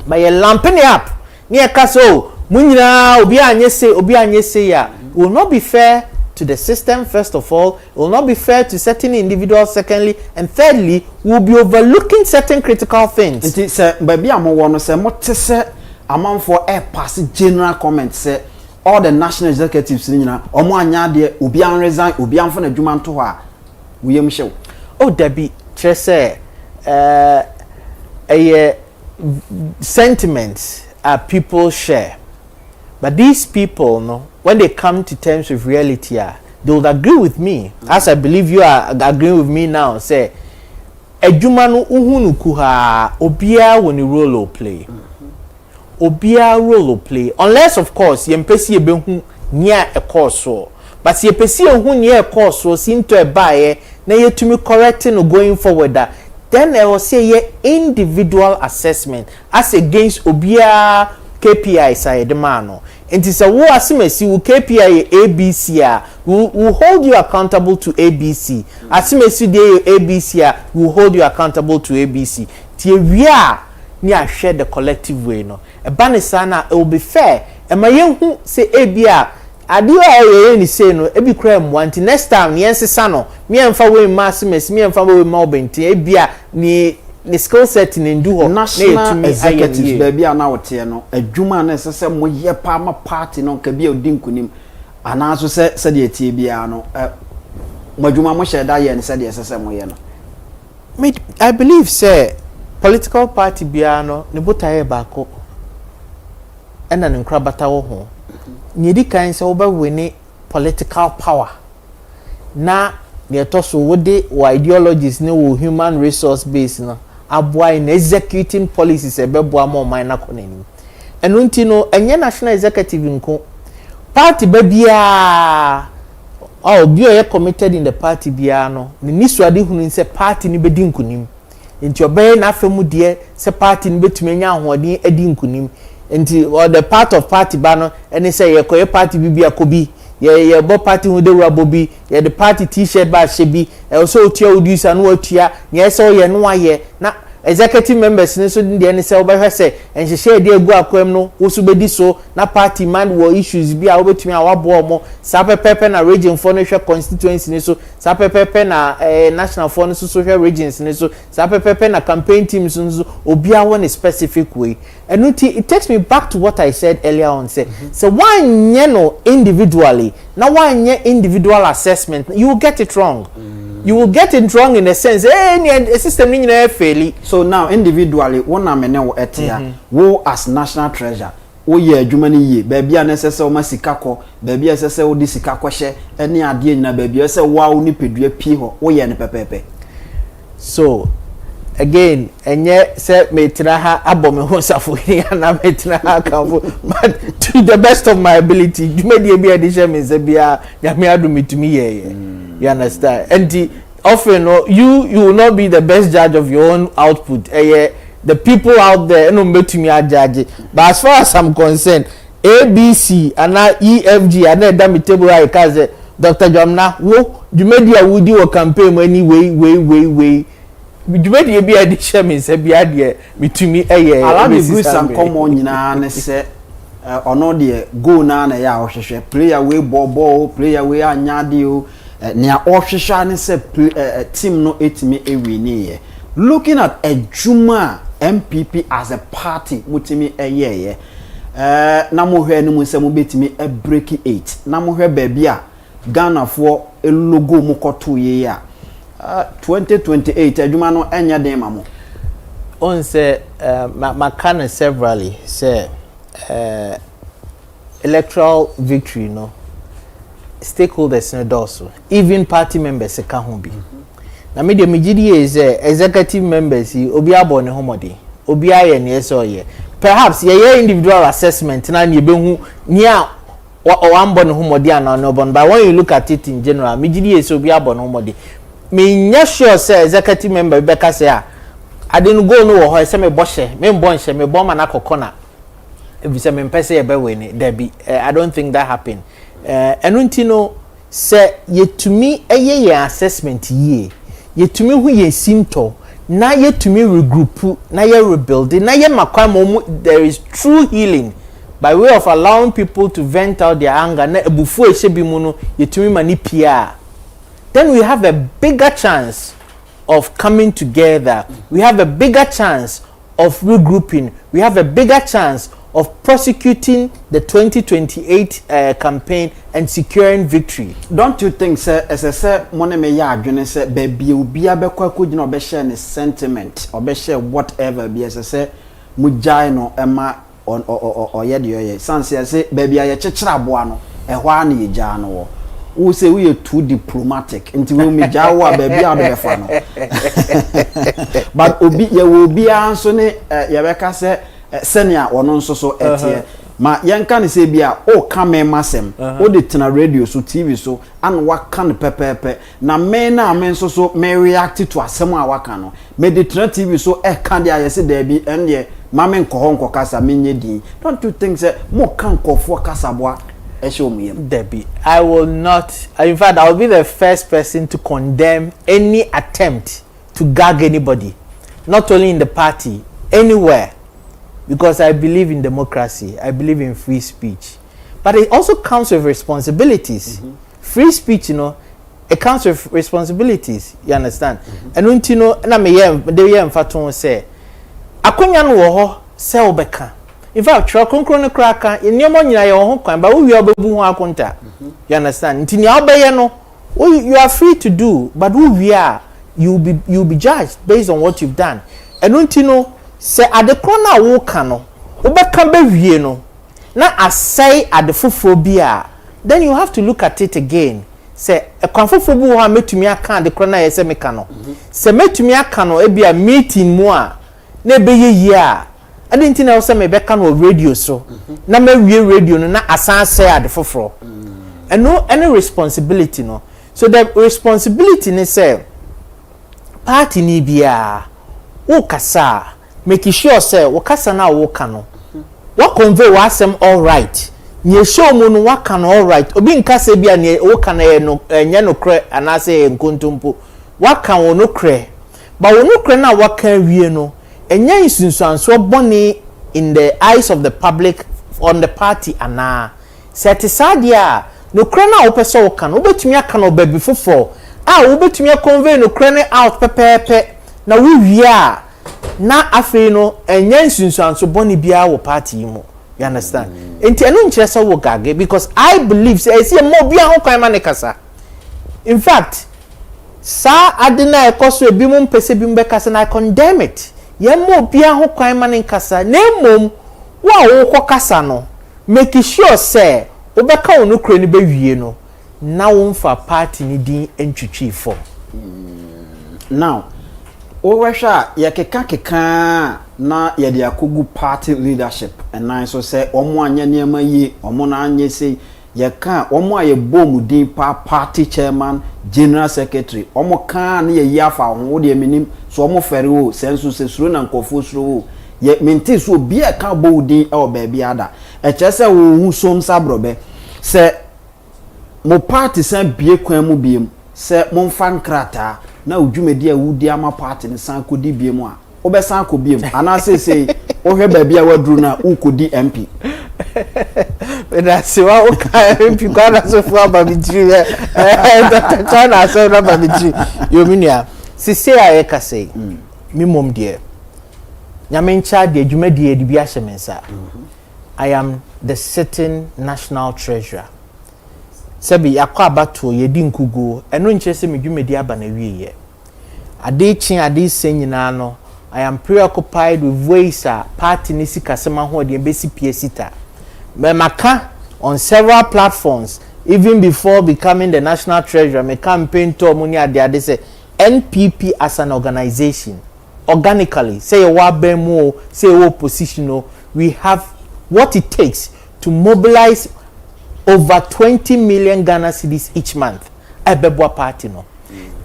ma ye lamping up ni e ka so munyina obi anye say ya will not be fair to the system. First of all, it will not be fair to certain individuals. Secondly, and thirdly, we'll be overlooking certain critical things. It is baby I'm one say what say amount for a pass general comment say all the national executives omo anya de obi an resign obi an fa na dwuma nto ho a we am show. Oh Debbie, say sentiments people share. But these people, no, when they come to terms with reality, they will agree with me. As I believe you are agreeing with me now, say, Ejumanu uhunu kuha obia woni role play. Obia role play. Unless, of course, yempesi ebehu near a course so. But yempesi ebehu near a course so seem to a buyer, na yetumi correcting or going forward that. Then I will say individual assessment as against obia KPI say the man. And it's a war asimesi will KPI ABC will hold you accountable to ABC. Asimesi de ABC will hold you accountable to ABC. Tie we are near share the collective way no. E banisana it will be fair. E ma yen say ABA adio aye ni say no e bi kra mu anti next time yen sesa no me emfa we ma asimesi me emfa we ma obenti ebia ni the skill set in do national executives baby ana wote no adwuma na sese mo ye pa ma party no ka bia odi nkunim ana so se de tie bia no madwuma mo sheda ye ne se de sese mo ye no I believe say political party bia no ne botaye baako ena ne nkra bata wo ho ne di kan se wo ba wini political power na ne to so wo de ideologies ne wo human resource base no aboa in executing policies ebeboa mo man na konani enu nti no enye national executive nko party ba bia bi o ye committed in the party bia no ni nisuade hunu se party ni bedi nkunim nti obey na afemu de se party ni betumi nya ahoden edi nkunim nti or the part of party ba no eni say ye koye party bibia kobi ye bo party hu de wura bobi ye the party t-shirt ba shebi so otua odisa no atua ye se o ye no aye na executive members ni so de ni se obehwese enhyehyɛ de agu akwam no wo so bedi so na party man wo issues bi a obetumi a wabo omo sa pepepe na region for no hwe constituency ni so sa pepepe na national for no so hwe regions ni so sa pepepe na campaign teams ni so obi a one specific way and it takes me back to what I said earlier on say so one no individually now one individual assessment you will get it wrong. You will get it wrong in a sense. Any system in a fairly. So now individually, one amene wo etia, wo as national treasure, wo ye adwuma ni ye, baby anesese wo masikako, baby asese wo di sikako hye, ene ade nyina baby ase wo ni pedua pie ho, wo ye ne pepepe. So again, enye se metra ha abome ho safo na metra ha kanfo, but to the best of my ability, dwumadi bia de hye me se bia ya me adu mitumi ye. You understand? And often you will not be the best judge of your own output. The people out there no me to me are judge. But as far as I'm concerned, ABC and EFG and then the table I can Dr. Jomna, wo you media would do a campaign anyway, dwumadi bi ade hye me se bia de mitumi eye alabi gusa nkomo nyina ne se ono de go na ya ohwehwe player we ball player we anyade o ne ohwehwe ne se team no etimi ewini ye looking at Ejuma NPP as a party mutimi eye na mohwe ne mu se mu betimi e break 8 na mohwe baabi a Ghana for a logo mukoto ye ya 2028 Ejuma no enya den mamo on say makana severally say electoral victory no stakeholders no also even party members ka ho bi na me de megidi is executive members obi abo ne homode obi aye ne eso ye perhaps ye individual assessment na ne be hu nia o ambo ne homode ana no bon but when you look at it in general megidi is obi abo ne homode me nya sure say executive member be ka say I didn't go no ho say me boshe me mbonhye me bomba na kokona if you say me pese e be win there be I don't think that happened enunti no say yetumi eye assessment ye yetumi hu ye simto na yetumi regroup na ye rebuild na ye makwa there is true healing by way of allowing people to vent out their anger na ebufu ehye bi mu no yetumi manipia then we have a bigger chance of coming together. We have a bigger chance of regrouping. We have a bigger chance of prosecuting the 2028 campaign and securing victory. Don't you think, sir, as I said, money me ya adwene say baby obi abekwa ko gina obe share ne sentiment, obe share whatever be as I say mujai no ema on ye de ye. Sanse say baby aye chechira boa no ehwa na ye ja no wo. Who say we are too diplomatic until we me jawa baby out of the but obi ye will be anso ne ye beka say senior ono nso so etie ma yenka ne say bia o kame masem o de tena radio so TV so and waka ne pepepe na me na me nso so me react to asem a waka no me de tena TV so e kan dia ye say there be ende ma me nko nko kasa me nye din. Don't you think say mo kan kofo kasa boa Debbie, I will not. In fact, I will be the first person to condemn any attempt to gag anybody, not only in the party, anywhere, because I believe in democracy. I believe in free speech, but it also comes with responsibilities. Free speech, you know, it comes with responsibilities. You understand? And when you know, na me yem, de yem faton say, akonya no wo ho se obeka. In fact, try konkro no kraka enemo nyina ye ho kwan ba wo wi obabu ho akonta. You understand? Ntini obeye no you are free to do, but who we are you'll be judged based on what you've done. And untino say adekro na wo ka no obeka be wie no na asai adefofo bia, then you have to look at it again. Say a kwafofo bu ho metumi aka adekro na ye se meka no. Se metumi aka no e bia meeting mu a na ebeye yi a I didn't think I was me back on radio so. Na me radio no na asan say adefofo. And no any responsibility no. So the responsibility ni say party ni bia wo kasa make sure say wo kasa na wo ka no. Wo convey wo asem all right. Nye show mu no waka no all right. Obi nka say bia ne wo ka na no enye no kre anase nkontompo. Waka wo no kre. Ba wo no kre na waka wie no. Enya isunsuanso boni in the eyes of the public on the party ana set sadia no krena opeso wo kan obetumi aka no baby fofo obetumi convey no krena out pepepe na we wia na afei no enya isunsuanso boni bia wo party mu. You understand? Enti enu nkyere se wo gage because I believe say esi mo bia ho kwan ma ne kasa. In fact sa adina ekoso ebi mu mpese bi mbekasa na I condemn it. Yemo bia ho kwan ma ne kasa na emom wa wo kokasa no make sure say obeka wo no kure ni be wie no na wo mfa party ni din entwitwi fo. Now owehwa yekeka na ye de akogu party leadership and I so say omo anya niam yi omo na anya say yeka omo aye bom din party chairman general secretary omo kan na ye yafa ho de minim so omo fere o sensu se suro na nkofo suro o ye menti so bi e ka bo din e o ba bia da e che se wo hu som sabrobe se mo party san bie kwan mu biem se monfa nkrata na odwumedi a wudi ama party ne san kodi biemu a obesan ko biem ana say ohwe baabi a waduru na ukodi MP na se wa o ka MP kwa na so fu abamijiri Dr. China so na abamijiri yominia sisi a ye ka say mimom de nyame ncha de adwumadi e de bi ahye mensa I am the sitting national treasurer sebi yakwa abato yedi nkugo eno nche se medwumadi aba na wieye ade chin ade senyina no I am preoccupied with ways party nisi kasema ho de besi piesita me maka on several platforms even before becoming the national treasurer me campaign to money ade say NPP as an organization organically say wabemu say oppositional we have what it takes to mobilize over 20 million Ghana cedis each month ebebwa party no.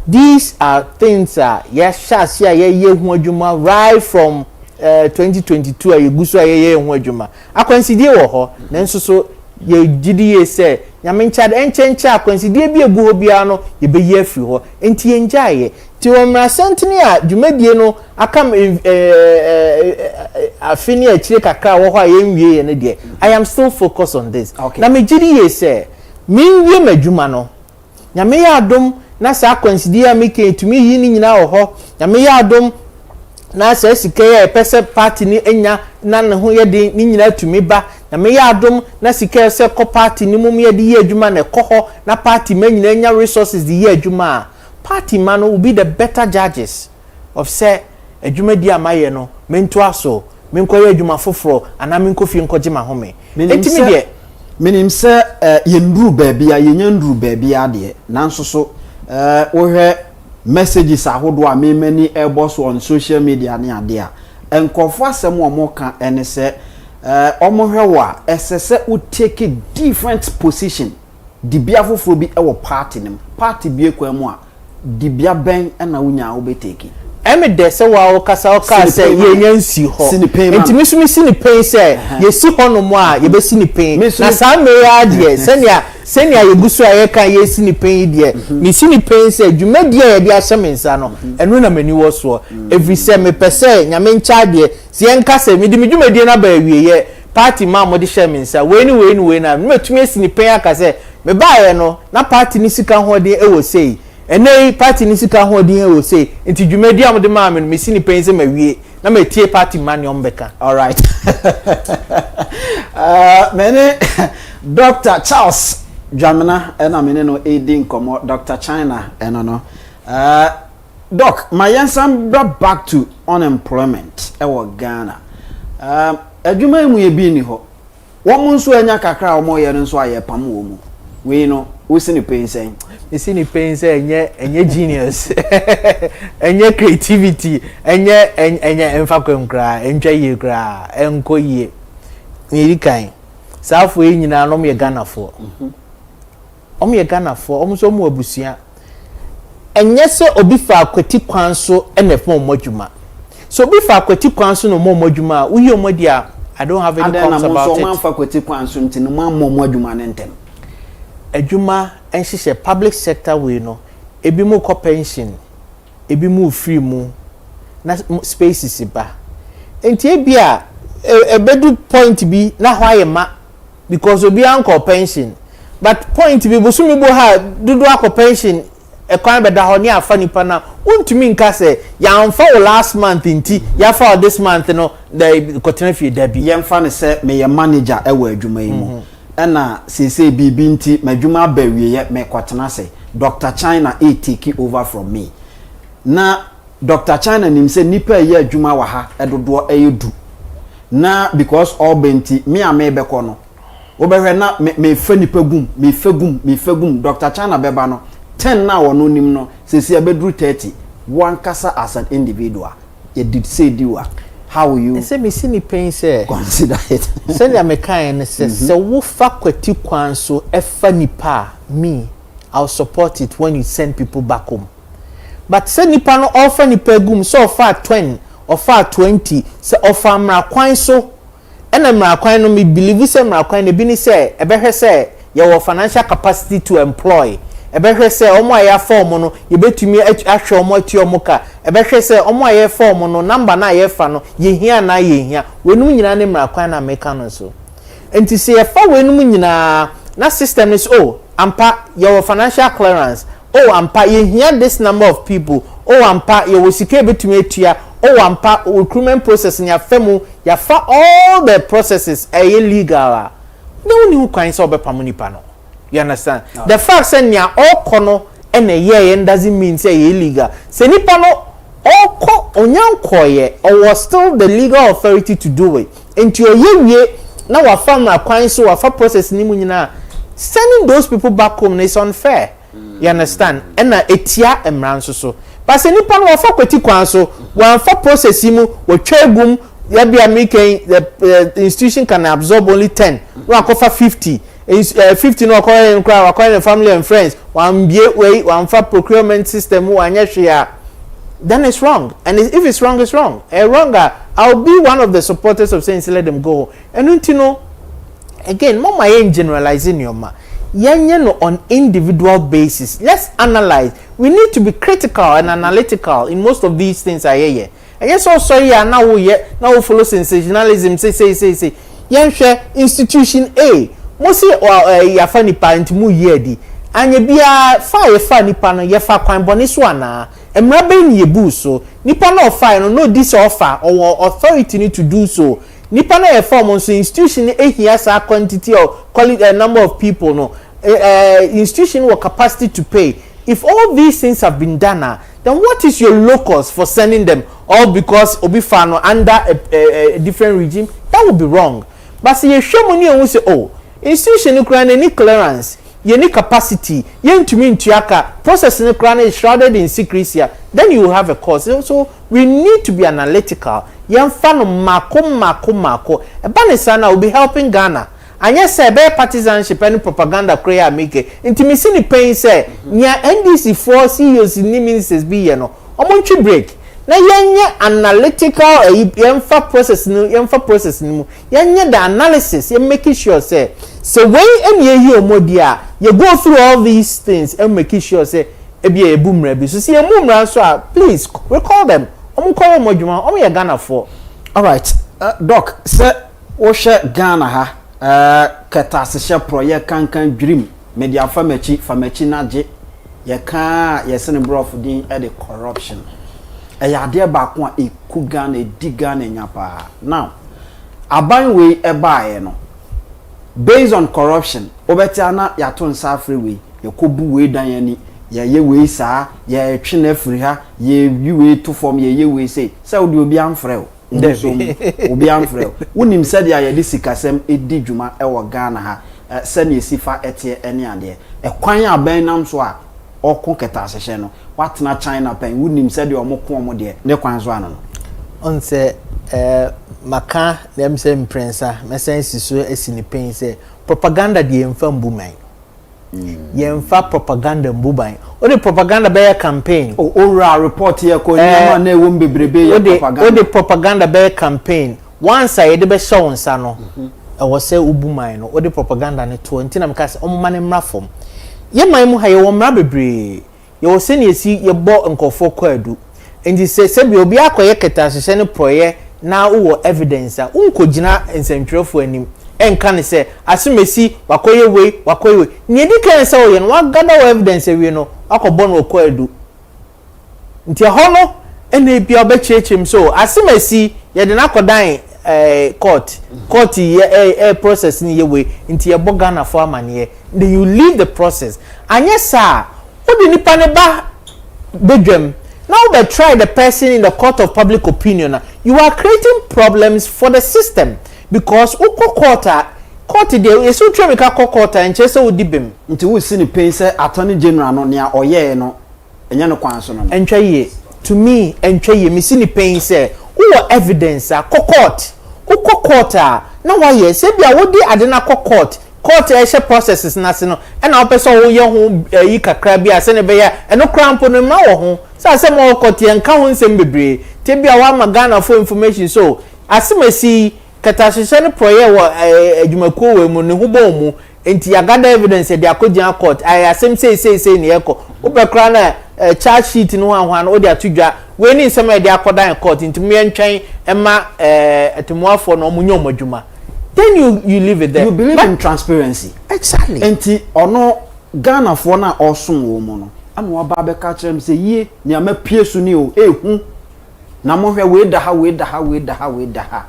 These are things yes shasia ye hu adwuma right from 2022 ayeguso ye hu adwuma akwansidie wo ho nanso so ye gidie say nyame ncha enchencha akwansidie bi egu ho bia no ye be ye afiri ho enti ye njaye ti wo mra sentini a dwumadie no akam afini akire kakra wo ho a ye nwie ye ne de I am still focused on this na me gidie say minwie madwuma no nyame ya adom na sa kwansidie ameke tumi yi ni nyina wo ho nyame ya adom na sa sike ya pese party ni enya na ne ho ye de ni nyina tumi ba nyame ya adom na sike se ko party ni mum ye de ye adwuma na ko ho na party ma nyina enya resources de ye adwuma party man will be the better judges of say adwuma di amaye no mento aso menko ye adwuma foforo ana menko fi nko gima home etimi de menim se yenduru baabi a yenyanduru baabi a de nanso so wohwe messages ahodo a memani eboss on social media ne ade a enkofo asem omo ka ene se omohwe wa esese u take different position dibia foforo bi ewo party nim party bi ekwemu a dibia ben na unya obeteki eme de se wa o kasa se ye nyansi ho enti misumi sini Pein se ye si ho no mo a ye be sini Pein na sa me ya de senia ye gusu aye kan ye sini Pein de mi sini Pein se dwumadi ye de ahyemensa no enu na mani wo so every se me pese nyame ncha de se ye nka se mi di dwumadi na ba awie ye party ma mo de hyemensa we ni na metumi sini Pein aka se me ba ye no na party ni sika ho de e wo sei ene party ni sika ho din e wo say enti dwumadi am de ma me sini Pein se mawie na metie party man ombeka all right mene Dr. Charles Jamina ena mene no edin komo Dr. China ena no doc my yansam back to unemployment e wo Ghana adwuma emu ye bi ni ho wo mu nso anya kakra wo mo ye nso aye pam wo mu we no wo sini Pein sen isini Pein say enye genius enye creativity enye emfakwem kra entwaye kra enkoye nyirikan safo enyina no me Ghana fo ye Ghana fo omso mu abusua enye se obi fa akwati kwan so enefo modwuma so obi fa akwati kwan so no modwuma uyi omodi a I don't have any comments about it man fa akwati kwan so ntino man modwuma nentem adwuma enhihye public sector we no ebi mu ko pension ebi mu free mu na spaces ba enti ebi a ebedu point bi na ho ayema because obi anko pension but point bi bosumi bo ha dudu akọ pension ekwan beda ho ni afa nipa na untumi nka se ya amfa last month enti ya fa this month no the continue fi da bi yemfa ne se me ye manager ewa adwuma yi mu ena sese bibi nti madwuma abawie ye me kwatena se Dr. China take over from me na Dr. China nim se nipa ye adwuma wa ha edodo eyedu na because all benti me ame beko no obehwe na me fa nipa gum me fagum Dr. China beba no 10 na wono nim no sese abedru 30 one kasa as an individual ye did say diwa how you say me sini Pein say consider it say the American say wo fa kwati kwan so efa nipa me I'll support it when you send people back home but say nipa no offer nipa gum so offer 20 offer 20 say offer mra kwan so ena mra kwan no me believe say mra kwan no bi ni say ebehwe say your financial capacity to employ ebehwe se omo aye form no ye betumi ahwe omo ati omo ka ebehwe se omo aye form no number na aye fa no ye hia na ye hia wenum nyina ne mra kwan na meka no so enti se ye fa wenum nyina na system is ampa your financial clearance ampa ye hia this number of people ampa ye wosike betumi atua ampa recruitment process nya femu ya fa all the processes legal no ni kwan se obepam nipa no. You understand? No. The fact say nya okono ene doesn't mean say illegal. Say nipa no oko onyankoye or still the legal authority to do it. Into ye na wa family kwan so wa fa process ni mu nyina sending those people back home is unfair. You understand? And na etia emran so. But say nipa no wa fa kwati kwan so wa fa process mu wa twagum ya bia making the institution can absorb only 10. Wa kofa 50. 50 no call the family and friends one way one for procurement system then it's wrong. And if it's wrong, it's wrong. I'll be one of the supporters of saying let them go. And you know again mama ain't generalizing your ma no on individual basis. Let's analyze. We need to be critical and analytical in most of these things I hear. And yes also now follow sensationalism say institution A Mosi ya fa nipa ntimu yedi anye bia fa nipa no ye fa kwan boni so ana emra be ni yebu so nipa no fa no this offer or authority need to do so nipa no e form so institution here sa quantity or quality number of people no institution or capacity to pay. If all these things have been done then what is your locus for sending them all because obi fa no under a different regime? That would be wrong. But see you show money and we say institution kura any clearance any capacity yentumi ntuaka process ne kura is shrouded in secrecy then you will have a cause. So we need to be analytical yemfa no mako ebanisana will be helping Ghana and yes say be partisanship and propaganda prayer make intimi see ni pain say nya NDC for CEOs ni ministers be ye no omontwi break na yenye analytical yemfa process no yenye the analysis you making sure say so when any omodia you go through all these things and making sure say ebi e boom rebi so see emumra so please recall them omukoro modwuma ye Ghana for. All right doc say wo hwe Ghana ha ketase hye project kankan dream media famachi naje ye ka yesene brof din e the corruption eyade ba ko a eku Ghana di Ghana nyapa now aban we ebae no based on corruption obetiana ya to nsa freeway yakobu we dan yani ye we sa ye twena free ha ye we to form ye we say odi obi amfrɛ ndeso obi amfrɛ wonim said ya ye sikasem edi dwuma e wo Ghana ha sani sifa etie ene ade ekwan aban nam so a okon keta sehye no watena China pen wonim said ya omoko omo de ne kwan so ano on say maka dem say imprensa mesensi so esini pen say propaganda de emfa mbuman yemfa propaganda mbuban o de propaganda be campaign ora report here ko nyama na ewo mbebrebe ya propaganda o de propaganda be campaign once I de be show nsa no e wo say ubuman no o de propaganda ne to ntina meka say omma ne mrafom ye man mu ha ye wo mra bebre ye wo se ne esi ye bo nkofo kwadu ndi se bi obi akoye keta hye ne proye na wo evidence a unkogina nsentwerefo anim enka ne se asemesi wakoye we ne di kan se oye no wagada wo evidence we no akobọ no kwadu nti ho no ene bia obechechim so asemesi ye de na kodan court ye process ni ye we nti ye boga na for amane then you leave the process anya sa odi nipa ne ba bedwam. Now they try the person in the court of public opinion. You are creating problems for the system because uko court dey esu try make court and chese udibem. Nti wo si ni pen say attorney general no nea oye no enye no kwan so no. Entwaye to me entwaye me si ni pen say wo evidence court. Uko court na why say bia wo di ade na court e processes na se no e na opese wo ye ho yi kakra bia se ne be ya e no krampo no ma wo ho sa se mo court ye nka ho nsem bebre te bia wa magana for information so asemesi katashise ne proye wo adwumakuo we mu ne ho bom mu enti ya gather evidence de akogya court I asem say ne yeko obekra na charge sheet no anhwan o de atudwa we ni nsem de akodan court enti me ntwen ema atemuafo no munyo madwuma then you leave it there. You believe in transparency. Exactly. Enti ono Ghana for na osun wo mu no am wa ba be ka kyerem say ye nya ma pie su ni o ehu na mo hwe we da ha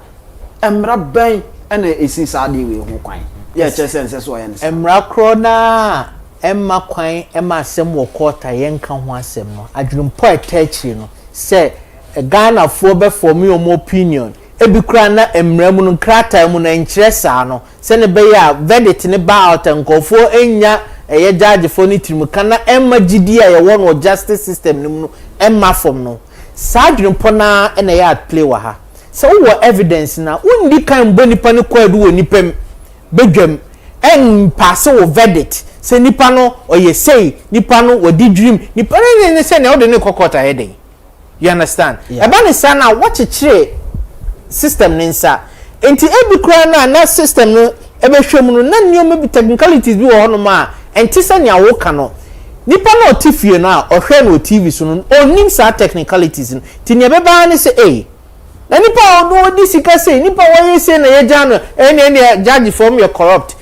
emra ben ena esi saade we hu kwan ye kyerese so ye ne emra kro na emma kwan emma asem wo quarter ye nka ho asem no adwumpo atachi no say Ghana for be for me o opinion ebikura na emra mu no krata mu na nkyere saa no se ne be ya verdict ne ba out nkofo enya eye judge for ni timu kana emma gidi a ye won justice system ni mu no emma from no sadwumpo na ena ya play wa ha so wo evidence na undi kan bonipa ne kwadu wo nipam bedwam en pass wo verdict se nipa no oye say nipa no wodi dream nipa ne se ne ode ne kokota heading you understand eba ne sana watch chire system ne nsa enti ebikura na system no ebehwem no na nioma bi technicalities bi wo hono ma enti se ne awoka no nipa no otifie no a ohwe no TV so no onim sa technicalities no ti ne beba ne se na nipa no di sika say nipa wo say na ye jano ene judge form you corrupt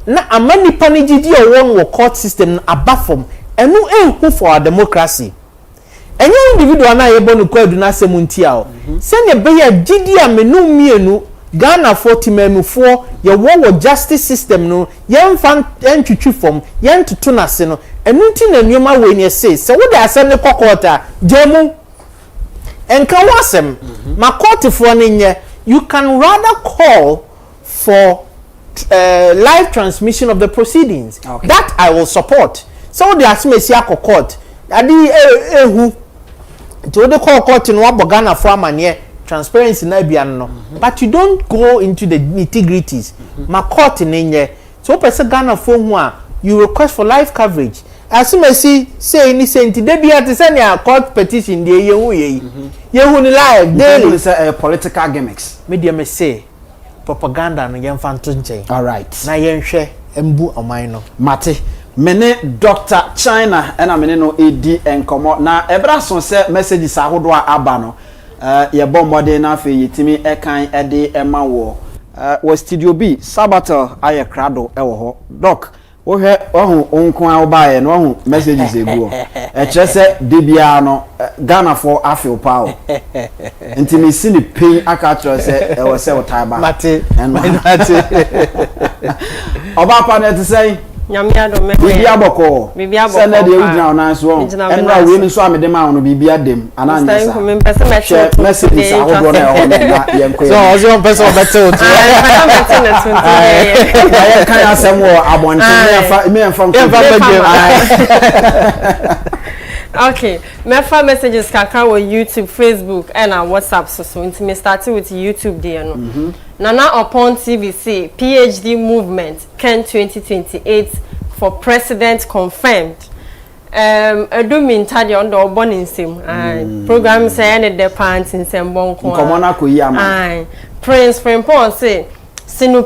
na ama nipa ne gidi o won wo court system na abafom enu ehu for our democracy enye individual na ye bonu kwadu na semunti a o se ne be ya gidi a menu mienu Ghana for timemufo ye wo justice system no ye mfa entwitwi form ye ntutu na se no enu nti na nneoma we ne se wo da asem ne kokota jemu enka wasem ma court for nye you can rather call for live transmission of the proceedings. Okay. That I will support. So the asimesi akọ court adi ehu to the court in Ghana for amanye transparency na bia no but you don't go into the nitty-gritties. Ma court nye so person Ghana for hu a you request for live coverage. Asimesi say ni senti de bia te say na court petition de yehu yehu ni live daily say political gimmicks media me say propaganda no yemfa nto nche all right na yenhwe embu oman no mate mene Dr. China ena mene no edi enkomo na ebra so se messages ahodo a aba no ye bombode na afi yitimi ekan ede ema wo studio B Sabato aye krado ewo ho doc wo hwe ohun onkon a obaye no ohun messages egu e kyerese de bia no Ghana for afi opao intimi sini Pein aka kyerese e wo se otaba mate mate oba pa na te say nyamia do me bibia boko se na de udina ona so enra we ni so amede ma ono bibia dem ananya sa messages ahodo na e ho na yenko so ozo person beto to ya kan asem wo abonte me enfam okay me fa messages kaka wo YouTube, Facebook and WhatsApp so into me starting with YouTube there no Nana upon TVC PhD movement Ken 2028 for president confirmed. Edu mintadi on the born in sim. Program say the pants in sem bon kwa. Prince Frimpong say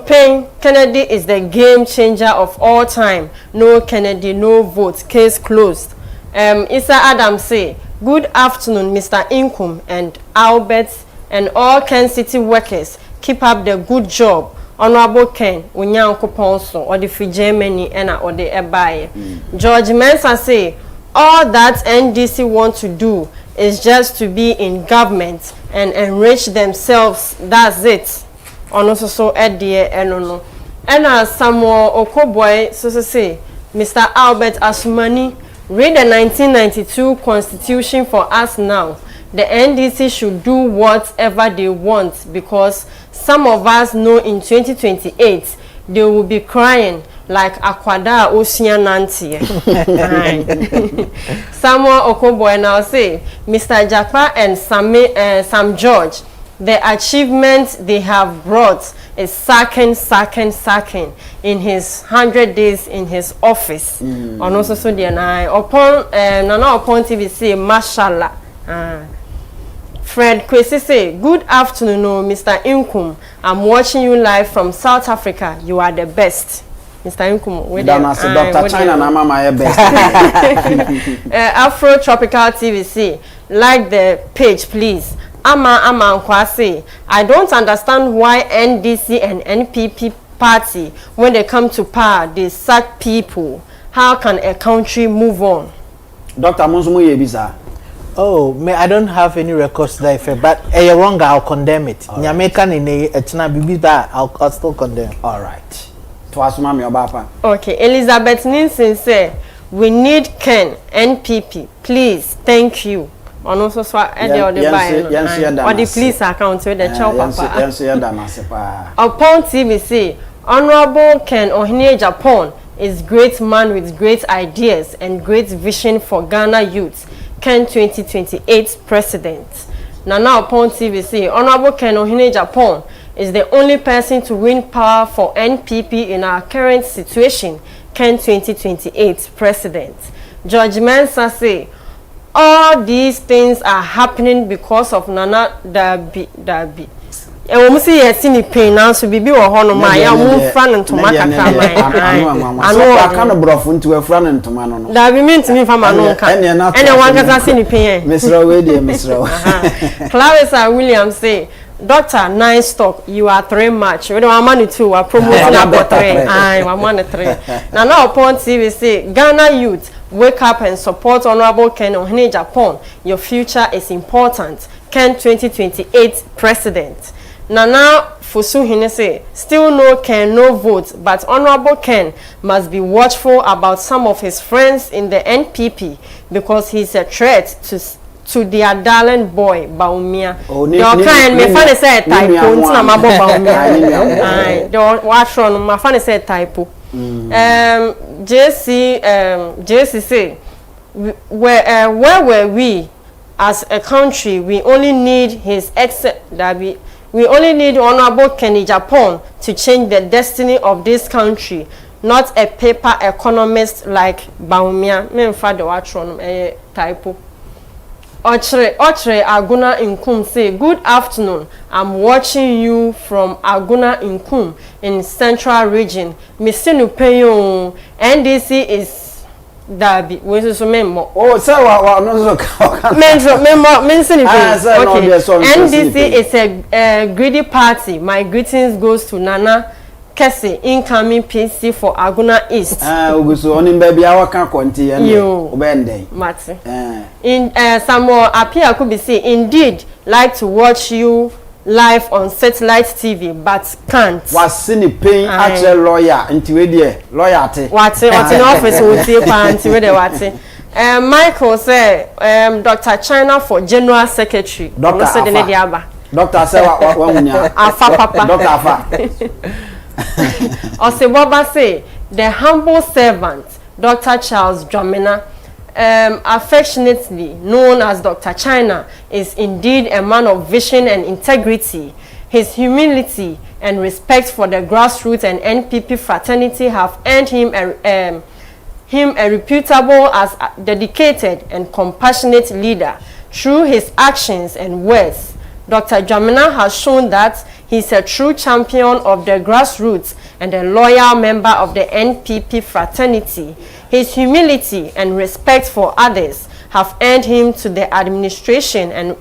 Pein Kennedy is the game changer of all time. No Kennedy, no vote. Case closed. Issa Adam say good afternoon, Mr. Inkum and Albert and all Kencity workers. Keep up the good job. Honorable Ken, Unyankopon so, or the free Germany and or the Ebaye. George Mensah say, all that NDC want to do is just to be in government and enrich themselves. That's it. Also so Eddie Enono. And Samuel Okoboy so say, Mr. Albert Asumani, read the 1992 Constitution for us now. The NDC should do whatever they want because some of us know in 2028 they will be crying like Akwada Ocean Nancy. Samuel Okoboy now say, Mr. Japa and Sam George, the achievement they have brought is sacking in his 100 days in his office. And also so the upon Nana upon TV say, mashallah. Fred Kwesi say, good afternoon, Mr. Inkum. I'm watching you live from South Africa. You are the best. Mr. Inkum, with Dr. China na mama best. Afro Tropical TVC, like the page, please. Ama Nkwasi, I don't understand why NDC and NPP party, when they come to power, they sack people. How can a country move on? Dr. Monsumu Yebisa. Oh, I don't have any records there, but you're wrong, I'll condemn it. Nyameka nene etina bibi that I'll still condemn. All right. Twasuma Obapa. Okay, Elizabeth Ninsen say, we need Ken, NPP, please, thank you. On also or the police account with the child papa. Upon TVC, Honorable Ken Ohene Agyapong is great man with great ideas and great vision for Ghana youth. Ken 2028 president. Now upon TVC, Honorable Ken Ohene Agyapong is the only person to win power for NPP in our current situation. Ken 2028 president. George Mensah say, all these things are happening because of Nana Dabi. E wo musi yesi ni Pein na so bibi wo hono ma ya mu fra ne ntoma kakra anu aka no brofo nti we fra ne ntoma no no Dabi mi ntimi fa ma no nka ene wan kasa si ni Pein Misra we dey Misra Clarissa William say Doctor, nice talk. You are 3 match. We don't want money 2. We are promoting about 3. I want money 3. Now upon TVC, Ghana youth, wake up and support Honorable Ken Ohene Agyapong. Your future is important. Ken 2028 president. Now Fusu Hine say, still no Ken, no vote, but Honorable Ken must be watchful about some of his friends in the NPP because he's a threat to their darling boy Baumia. Your kind me fan say typo nti na mabo Baumia. Ai, the watch on my fan say typo. JC say where were we as a country? We only need we only need Honorable Ken Agyapong to change the destiny of this country, not a paper economist like Baumia. Me mfa the watch on typo. Ochre Aguna Inkum say, good afternoon. I'm watching you from Aguna Inkum in Central Region. Misinu Peyo NDC is Dabi. We so member. Oh, sir, no NDC is a greedy party. My greetings goes to Nana Kese, incoming PC for Aguna East. Ugusu onim baby awa kan konti ene obende. Mati. In some more appear could be say indeed like to watch you live on satellite TV but can't. Wasini Pein actual lawyer nti we dey lawyer te. What in office we see pa nti we dey what. Michael say Dr. China for General Secretary. Dr. Dr. say wa munya. Afa papa. Dr. Afa. Oseboba say the humble servant Dr. Charles Dramina, affectionately known as Dr. China, is indeed a man of vision and integrity. His humility and respect for the grassroots and NPP fraternity have earned him a reputable as a dedicated and compassionate leader. Through his actions and words, Dr. Dramina has shown that he's a true champion of the grassroots and a loyal member of the NPP fraternity. His humility and respect for others have earned him to the administration and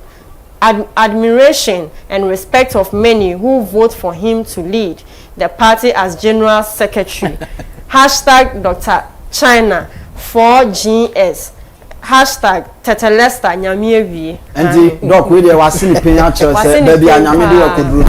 admiration and respect of many who vote for him to lead the party as General Secretary. Hashtag Dr. China 4GS. Hashtag Tetelesta Nyamievi. And doc we dey wasini Pein actually say baby anyame dey okuduru.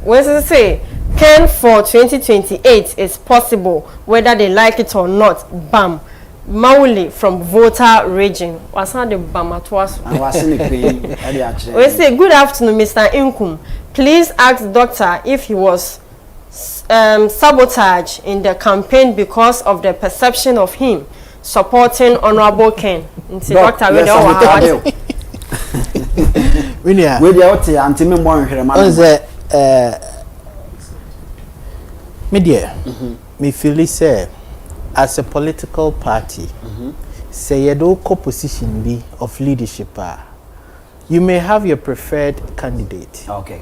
When they say Ken for 2028 is possible whether they like it or not. Bam. Mauli from Volta region. Wasa the Bamatwas. Wasini Pein actually. We say good afternoon Mr. Inkum. Please ask doctor if he was sabotaged in the campaign because of the perception of him supporting Honorable Ken. Doctor, we don't want we dey ote anti me mo nhwere ma. Media. Me feel say as a political party, say you do co-position be of leadership. You may have your preferred candidate. Okay.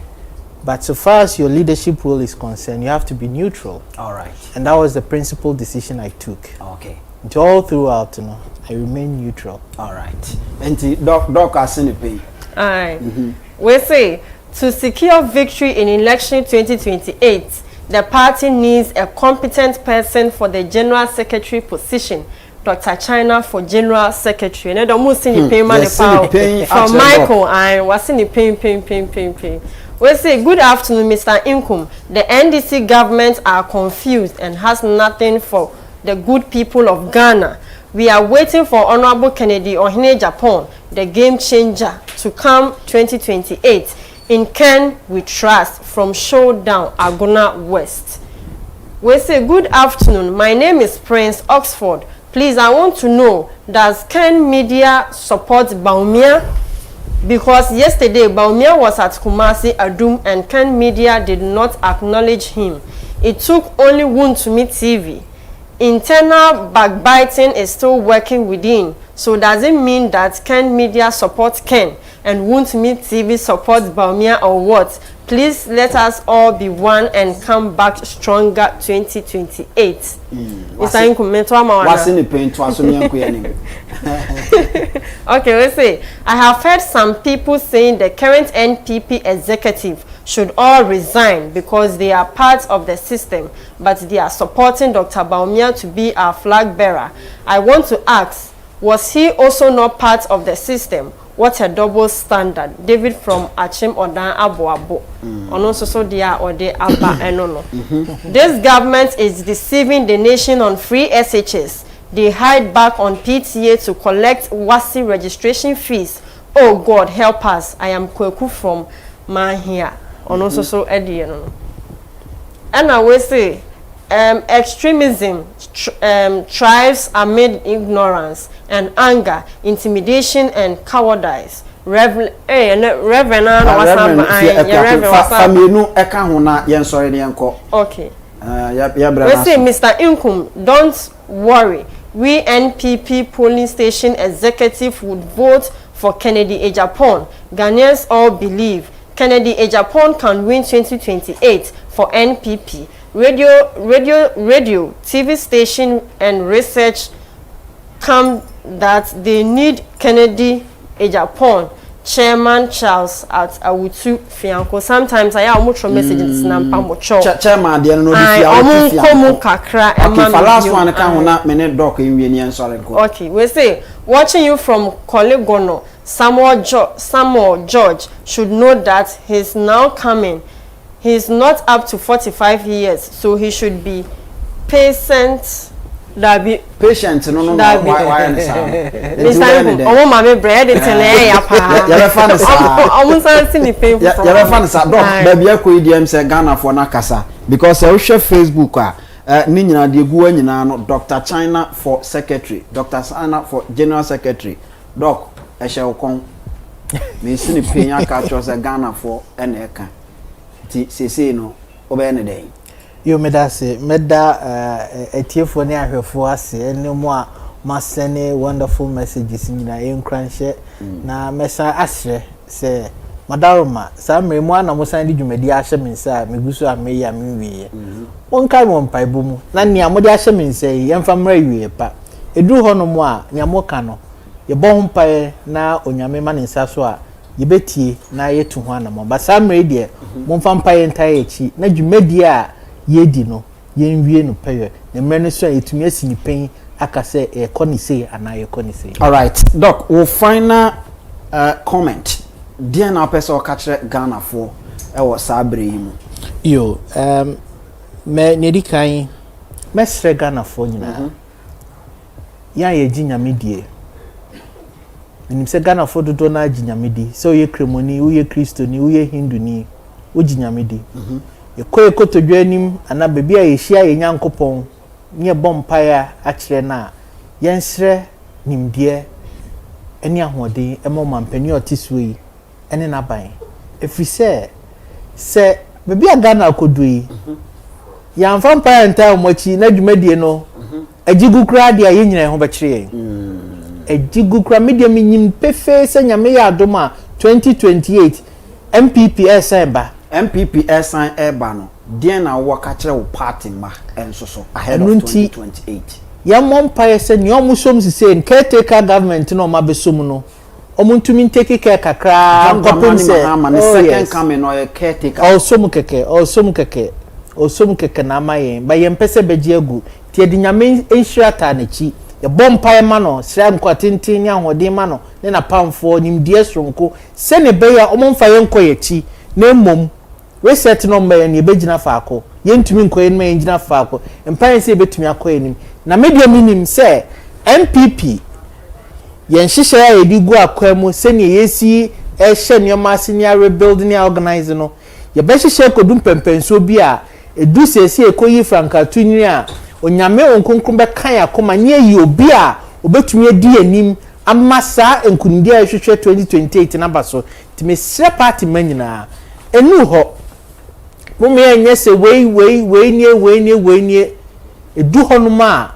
But so far as your leadership role is concerned, you have to be neutral. All right. And that was the principal decision I took. Okay. And all throughout, I remain neutral. All right. And Doc Asini Pein. All right. We say to secure victory in election 2028, the party needs a competent person for the general secretary position. Dr. China for general secretary. And don't move in Pein from Michael. I was in the Pein. We say good afternoon, Mr. Inkum. The NDC government are confused and has nothing for the good people of Ghana. We are waiting for Honorable Kennedy Ohene Agyapong, the game changer, to come 2028. In Ken we trust, from Showdown, Agona West. We say good afternoon. My name is Prince Oxford. Please, I want to know, does Ken Media support Baumia? Because yesterday Baumia was at Kumasi Adum and Ken Media did not acknowledge him. It took only Wound to Meet TV. Internal backbiting is still working within. So does it mean that Ken Media supports Ken and Wound to Meet TV supports Baumia or what? Please let us all be one and come back stronger 2028. Mr. Inkum, what's in the pain to us? Okay, let's say I have heard some people saying the current NPP executive should all resign because they are part of the system, but they are supporting Dr. Baumia to be our flag bearer. I want to ask, was he also not part of the system? What a double standard. David from Achim Odan Abuabo. Also so dia or de Abba Enono. This government is deceiving the nation on free SHS. They hide back on PTA to collect WASI registration fees. Oh God, help us. I am Kweku from Mahia. Also so Eddie Enono. And I will say extremism thrives amid ignorance and anger, intimidation and cowardice. Reverend okay. We say, Mr. Inkum, don't worry. We NPP polling station executive would vote for Kennedy Agyapong. Ghanaians all believe Kennedy Agyapong can win 2028 for NPP. Radio, TV station and research come that they need Kennedy Agyapong, Chairman Charles at Awutu Fianco. Sometimes I have much messages Chairman last one can minute doc in okay, we say watching you from Kolegono, Samuel George should know that he's now coming. He is not up to 45 years, so he should be patient. Patient, no. Why? Mama, bread it's Ghana for Nakasa because I share Facebook. Nina de Guanina, Dr. China for secretary, Dr. Sana for general secretary. Doc, I shall come. Me see Pein catchers Ghana for Eka. Say no, obey day. You made us say, a tear for near her for us, and no more must send wonderful messages in the crunch. Now, Messa Ashe say, Madaroma, some Ramona was sending you media shaman, sir, Megusa may ya me. One kind one pie boom, none near Modia shaman say, and from railway, pa. A do hono moi, near Mocano. Your bomb pie now on your man in Saswa. You betty na ye to one more, but some radio, one vampire entire chi, na you media ye dino, ye no pay, the minister to me in Pein, I can say a conny say, and I a conny say. All right, Doc, we'll find a comment. Dear now, person catch Ghana for our Sabri. Yo, me Nedikai, Mestre Ghana for you now. Ya ye Ginya Media. And say Ghana for the donor jinyamidi. So ye Cremoni, uye Christo ni, uye Hindu ni, ujinyamidi. Ye koye koto dwenim, ana baby a ye share ye nyankopon, nye bompire achire na, yensre nimdie, eni ahode, emo mampeni otiswe, eni nabai. If we say baby a Ghana kodui, yan vampire enta omochi, na dwumedie no, ejigu kra dia ye nyina ho bechire. Ejigukra media minyim pefe se nyame ya adoma 2028 MPP esemba MPP sign Ebano, then I work at your party ma and so ahead of 2028. Young Mompire said, Your Muslims is saying caretaker government no mabesumuno. Omuntumin take care kakra, second coming or a caretaker. Also mukeke na maye, by Yempese Bejiagu, Tiadinyame Insurata Nechi, the bompire mano, Sram Quatintinia or de mano, then a pound for him, dear Strunko, send a bayer omon fire koyechi, name mum. We set no me and ye bejina fako. Yen to me coin me engina fako. And parents say bet me a coin. Na media minim say NPP. Yen shisha ye di go akwemu send ye si shen your senior rebuilding organizing no. Ye beshi share kodum pempen so bia edu sesi ekoyi franka tunya onyame onkonkron be kan akoma nye yi obi a obetumi edi anim amasa enkundia hwehwe 2028 number so time sre party manyina enu ho mummy enye se we nie edu honuma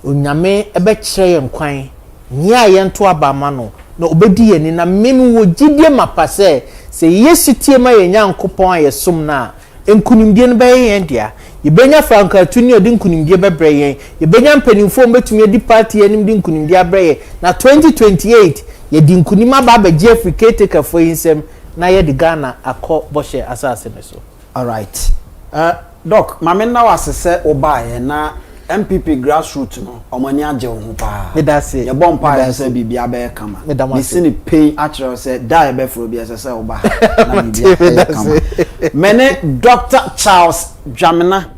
onyame ebe kire ye nkwan nya ye nto abama no na obedi ye ni na memi wo gidie mapase se yesitie ma ye nyankopon ayesom na enkunimdie no be ye ndia yebenya franka tuni odi nkunimdie bebre ye yebenya mpanimfo mbetumi edi party ye nim di nkunimdie abre ye na 2028 ye di nkunima ba beje africate ka fo yinsem na ye di Ghana akọ boshe asase ne so. All right. Doc, mama na wasese obaye na MPP grassroots no omani age wo pa. Me da se. Ye bompa se bibia be kama. Me se ni Pein actually say die be for obi se oba na bibia kama. Mene Dr. Charles Dwamena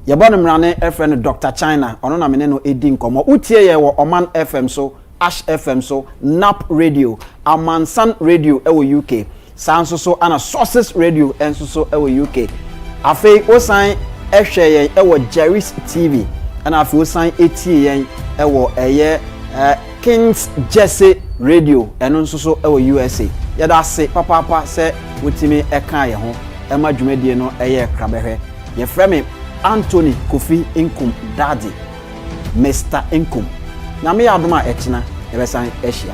ye bono mrane friend Dr. China ono na mene no edi nkomo. Utie ye wo Oman FM so, Ash FM so, NAP Radio, Amansan Radio e wo UK. Sanso so ana Sources Radio enso so ewo UK. Afei osan ehwe yen ewo Jerry's TV. Ana afei osan etie yen ewo eye King's Jesse Radio eno nso so ewo USA. Yeda se papa se wotimi eka ye ho ema dwumadie no eye krabehwe. Ye frame Anthony Kofi Inkum Daddy Mr. Inkum. Na me adoma echina ye besan ehia.